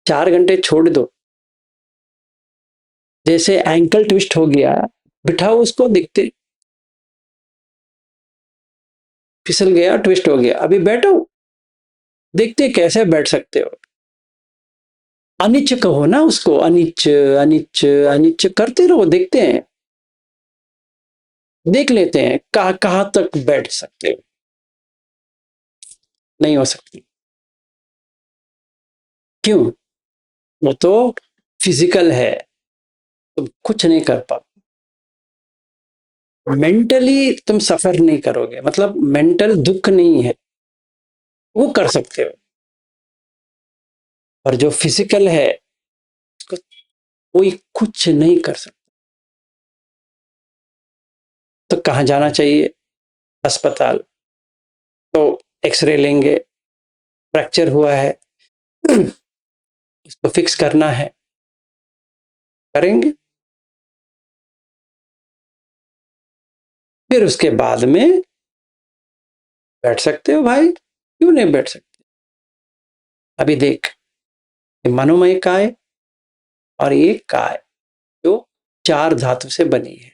4 घंटे छोड़ दो। जैसे एंकल ट्विस्ट हो गया, बिठाओ उसको, दिखते फिसल गया, ट्विस्ट हो गया, अभी बैठो, देखते कैसे बैठ सकते हो। अनिच्छ कहो ना उसको, अनिच्छ अनिच्छ अनिच्छ करते रहो, देखते हैं, देख लेते हैं कहां तक बैठ सकते हो। नहीं हो सकती, क्यों? वो तो फिजिकल है, तुम कुछ नहीं कर पाओ। मेंटली तुम सफर नहीं करोगे, मतलब मेंटल दुख नहीं है, वो कर सकते हो, और जो फिजिकल है उसको कोई कुछ नहीं कर सकता। तो कहाँ जाना चाहिए? अस्पताल। तो एक्सरे लेंगे, फ्रैक्चर हुआ है, उसको फिक्स करना है, करेंगे। फिर उसके बाद में बैठ सकते हो भाई, क्यों नहीं बैठ सकते? अभी देख, मनोमय काय और एक काय जो 4 धातु से बनी है,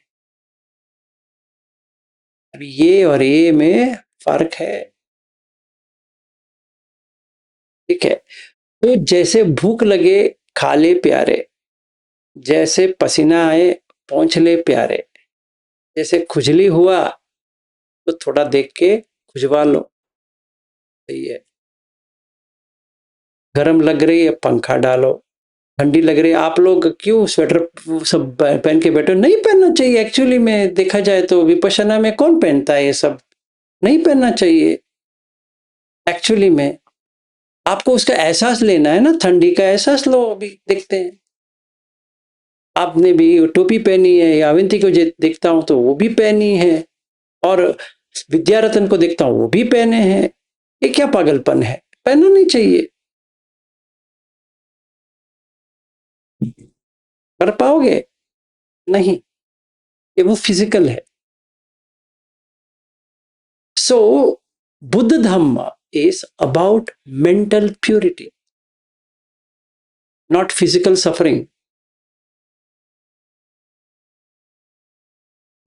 अभी ये और ये में फर्क है, ठीक है? तो जैसे भूख लगे खा ले प्यारे, जैसे पसीना आए पोंछ ले प्यारे, जैसे खुजली हुआ तो थोड़ा देख के खुजवा लो, सही है। गर्म लग रही है पंखा डालो, ठंडी लग रही है, आप लोग क्यों स्वेटर सब पहन के बैठो? नहीं पहनना चाहिए, एक्चुअली में देखा जाए तो विपश्यना में कौन पहनता है ये सब? नहीं पहनना चाहिए। एक्चुअली में आपको उसका एहसास लेना है ना, ठंडी का एहसास लो, अभी देखते हैं। आपने भी टोपी पहनी है, या अवंती को देखता हूं तो वो भी पहनी है, और विद्यारतन को देखता हूं वो भी पहने हैं। ये क्या पागलपन है? पहनना नहीं चाहिए। कर पाओगे? नहीं, ये वो फिजिकल है। So Buddha Dhamma is about mental purity, not physical suffering.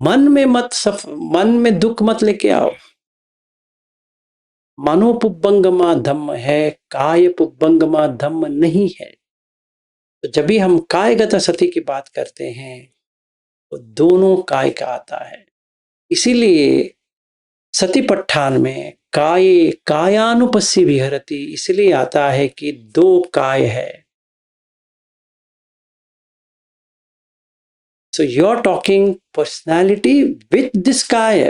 मन में दुख मत लेके आओ। मनोपुब्बंगमा धम्म है, काय पुब्बंगमा धम्म नहीं है। तो जब भी हम कायगत सती की बात करते हैं तो दोनों काय का आता है। इसीलिए सतीपट्ठान में काये कायानुपस्सी विहरति इसलिए आता है कि दो काय है। So you are talking personality with this काय।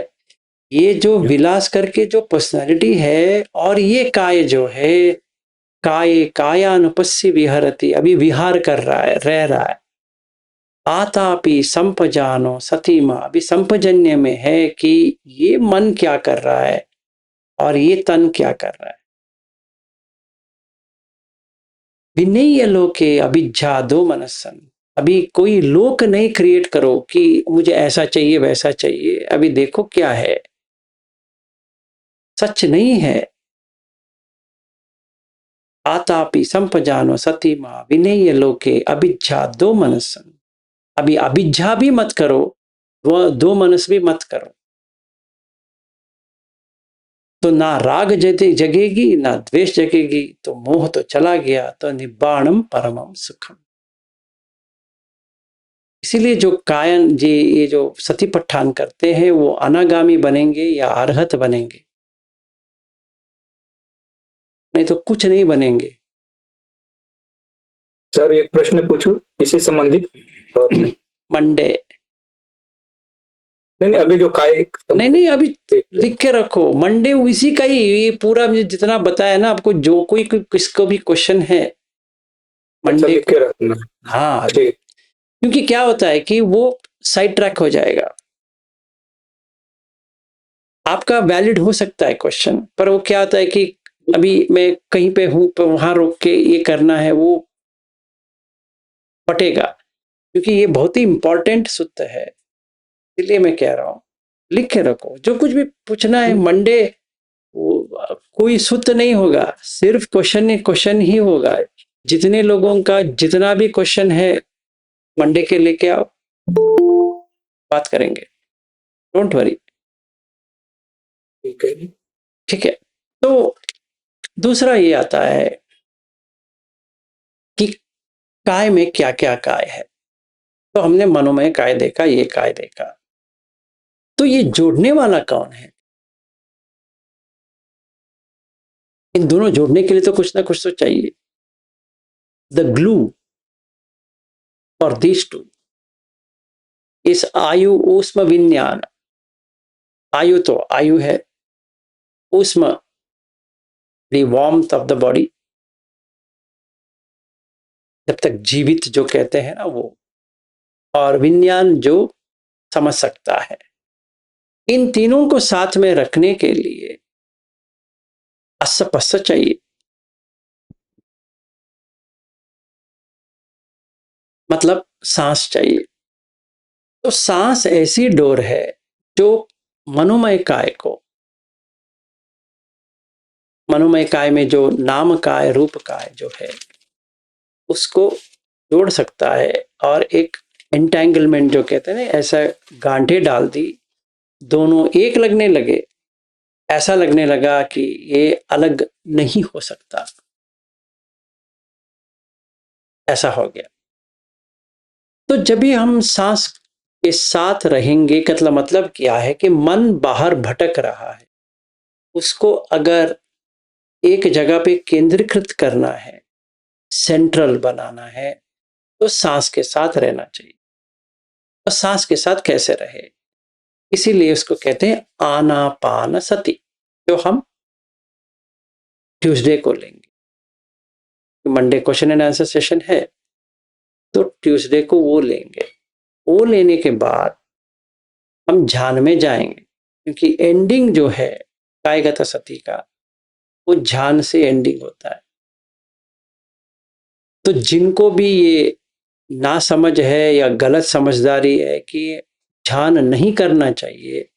ये जो विलास करके जो पर्सनैलिटी है, और ये काय जो है, काय कायानुपस्सी विहरति, अभी विहार कर रहा है, रह रहा है। आतापि संपजानो सतीमा, अभी संपजन्य में है कि ये मन क्या कर रहा है और ये तन क्या कर रहा है। विनय लोके अभिज्ञा दो मनसन, अभी कोई लोक नहीं क्रिएट करो कि मुझे ऐसा चाहिए वैसा चाहिए। अभी देखो क्या है, सच नहीं है। आतापि संपजानो सतीमा विनय लोके अभिज्ञा दो मनसन, अभी अभिज्ञा भी मत करो, वो दो मनस भी मत करो। तो ना राग जगेगी ना द्वेष जगेगी, तो मोह तो चला गया, तो निब्बाणम परमम सुखम। इसीलिए जो कायन जी ये जो सतीपट्ठान करते हैं वो अनागामी बनेंगे या अरहत बनेंगे, नहीं तो कुछ नहीं बनेंगे। सर एक प्रश्न पूछूं इसी संबंधित? मंडे नहीं, अभी जो काय नहीं अभी लिख के रखो, मंडे उसी का ही, ये पूरा जितना बताया ना आपको, जो कोई किसको भी क्वेश्चन है मंडे लिख के रखना। हाँ, ठीक। क्योंकि क्या होता है कि वो साइड ट्रैक हो जाएगा। आपका वैलिड हो सकता है क्वेश्चन, पर वो क्या होता है कि अभी मैं कहीं पे हूं, पर वहां रोक के ये करना है, वो पटेगा, क्योंकि ये बहुत ही इंपॉर्टेंट सूत्र है। इसलिए मैं कह रहा हूं लिख के रखो, जो कुछ भी पूछना है मंडे, कोई सूत्र नहीं होगा, सिर्फ क्वेश्चन ही होगा। जितने लोगों का जितना भी क्वेश्चन है मंडे के लेके आओ, बात करेंगे, डोंट वरी। ठीक है। ठीक है। तो दूसरा ये आता है कि काय में क्या क्या काय है। तो हमने मनोमय काय देखा, ये काय देखा, तो ये जोड़ने वाला कौन है? इन दोनों जोड़ने के लिए तो कुछ ना कुछ तो चाहिए। The glue for this two is आयु ऊष्म विज्ञान। आयु तो आयु है, ऊष्म the warmth of the body, जब तक जीवित जो कहते हैं ना वो, और विज्ञान जो समझ सकता है। इन तीनों को साथ में रखने के लिए अस्स चाहिए, मतलब सांस चाहिए। तो सांस ऐसी डोर है जो मनोमय काय को, मनोमय काय में जो नाम काय रूप काय जो है उसको जोड़ सकता है। और एक एंटेंगलमेंट जो कहते हैं ना, ऐसा गांठें डाल दी, दोनों एक लगने लगे, ऐसा लगने लगा कि ये अलग नहीं हो सकता, ऐसा हो गया। तो जब भी हम सांस के साथ रहेंगे, मतलब क्या है कि मन बाहर भटक रहा है, उसको अगर एक जगह पे केंद्रीकृत करना है, सेंट्रल बनाना है, तो सांस के साथ रहना चाहिए। और सांस के साथ कैसे रहे, इसीलिए उसको कहते हैं आनापान सती, जो हम ट्यूसडे को लेंगे। Monday question and answer session है, तो ट्यूसडे को वो लेंगे। वो लेने के बाद हम ध्यान में जाएंगे, क्योंकि एंडिंग जो है कायगत सती का वो ध्यान से एंडिंग होता है। तो जिनको भी ये ना समझ है या गलत समझदारी है कि ध्यान नहीं करना चाहिए,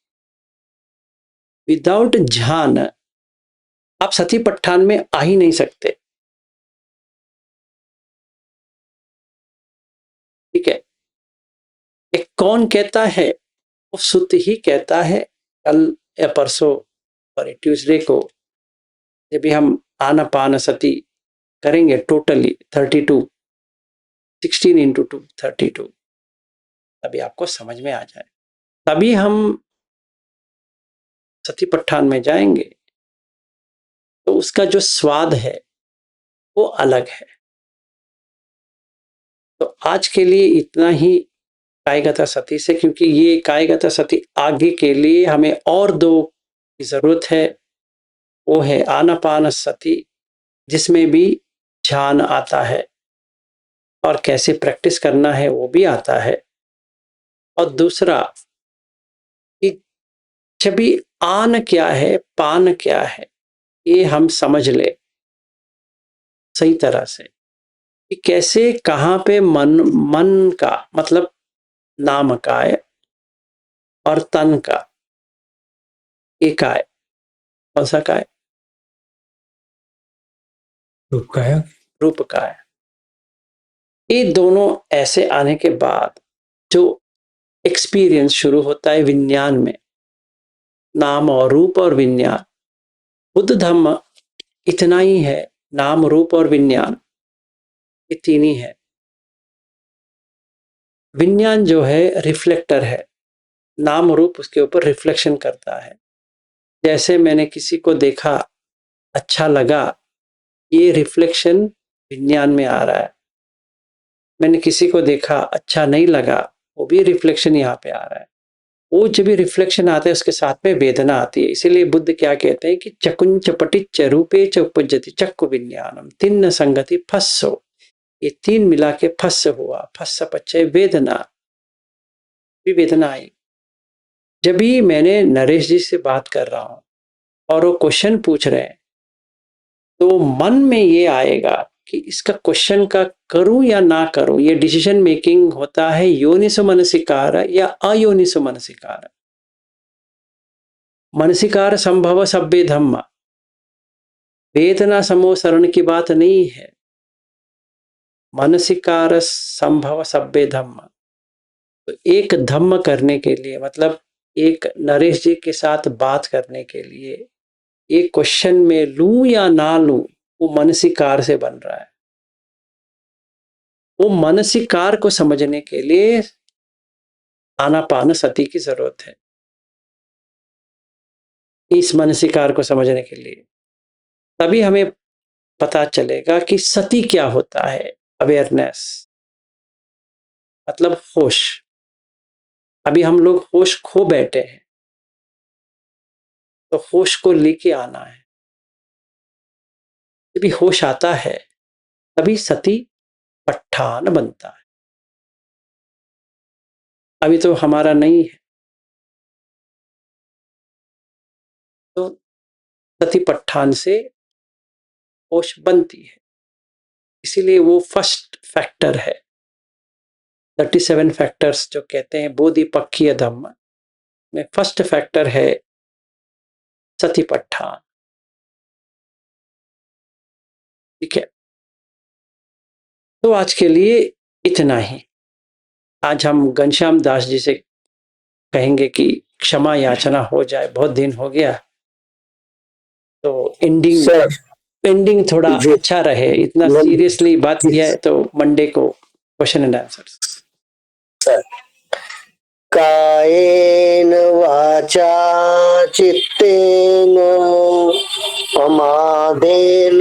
विदाउट ध्यान आप सती पट्ठान में आ ही नहीं सकते। ठीक है, एक कौन कहता है, वो सुत ही कहता है। कल या परसों और ट्यूसडे को जब भी हम आनापान सती करेंगे टोटली 32 16 इंटू 2 32, तभी आपको समझ में आ जाए, तभी हम सती पट्ठान में जाएंगे तो उसका जो स्वाद है वो अलग है। तो आज के लिए इतना ही कायगता सती से, क्योंकि ये कायगता सती आगे के लिए हमें और दो की जरूरत है। वो है आनापान सती, जिसमें भी ध्यान आता है और कैसे प्रैक्टिस करना है वो भी आता है। और दूसरा कि जब भी आन क्या है पान क्या है ये हम समझ ले सही तरह से, कि कैसे कहाँ पे मन का मतलब नाम काय और तन का एक काय, कौन सा काय? रूप का है। रूप काय। ये दोनों ऐसे आने के बाद जो एक्सपीरियंस शुरू होता है विज्ञान में, नाम और रूप और विज्ञान, बुद्ध धम्म इतना ही है, नाम रूप और विज्ञान ये तीन ही है। विज्ञान जो है रिफ्लेक्टर है, नाम रूप उसके ऊपर रिफ्लेक्शन करता है। जैसे मैंने किसी को देखा अच्छा लगा, ये रिफ्लेक्शन विज्ञान में आ रहा है। मैंने किसी को देखा अच्छा नहीं लगा, वो भी रिफ्लेक्शन यहाँ पे आ रहा है। वो जब भी रिफ्लेक्शन आता है उसके साथ में वेदना आती है। इसीलिए बुद्ध क्या कहते हैं कि चकुंच पटिच रूपे च उपजति चक्कु विज्ञानम तिन्न संगति फस्सो। ये तीन मिला के फस हुआ, फस पच्चय वेदना, भी वेदना आई। जब भी मैंने नरेश जी से बात कर रहा हूं और वो क्वेश्चन पूछ रहे हैं, तो मन में ये आएगा कि इसका क्वेश्चन का करूं या ना करूं। ये डिसीजन मेकिंग होता है योनिसो मनसिकार या अयोनिसो मनसिकार। मनसिकार संभव सभ्य धम्म, वेदना समोसरण की बात नहीं है। मनसिकार संभव सभ्य धम्म, तो एक धम्म करने के लिए मतलब एक नरेश जी के साथ बात करने के लिए एक क्वेश्चन में लूं या ना लूं, वो मनसिकार से बन रहा है। वो मनसिकार को समझने के लिए आनापान सती की जरूरत है। इस मनसिकार को समझने के लिए तभी हमें पता चलेगा कि सती क्या होता है। अवेयरनेस मतलब होश। अभी हम लोग होश खो बैठे हैं, तो होश को लेके आना है। जब होश आता है तभी सती पट्ठान बनता है। अभी तो हमारा नहीं है, तो सती पट्ठान से होश बनती है। इसीलिए वो फर्स्ट फैक्टर है। 37 फैक्टर्स जो कहते हैं बोधिपक्षीय धम्म में फर्स्ट फैक्टर है सती पट्ठान। ठीक है, तो आज के लिए इतना ही। आज हम घनश्याम दास जी से कहेंगे कि क्षमा याचना हो जाए, बहुत दिन हो गया, तो एंडिंग थोड़ा अच्छा रहे। इतना सीरियसली बात किया है तो मंडे को क्वेश्चन एंड आंसर। कायेन वाचा चित्तेन प्रमादेन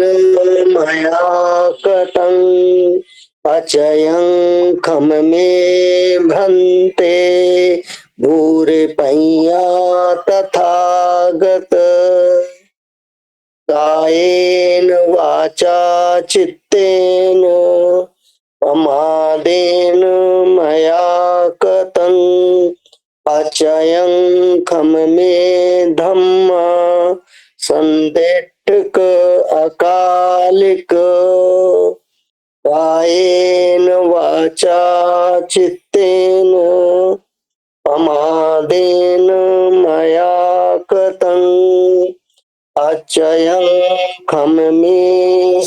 मया कृतं अचयं खम मे भ्रन्ते भूरिपय्या तथागत। कायेन वाचा चित्तेन प्रमादेन मया कतं अचयं खम मे धम्मा संदेट्टक अकालिक कायेन वाचा चित्तेन प्रमादेन मया कतं अचयं खम मे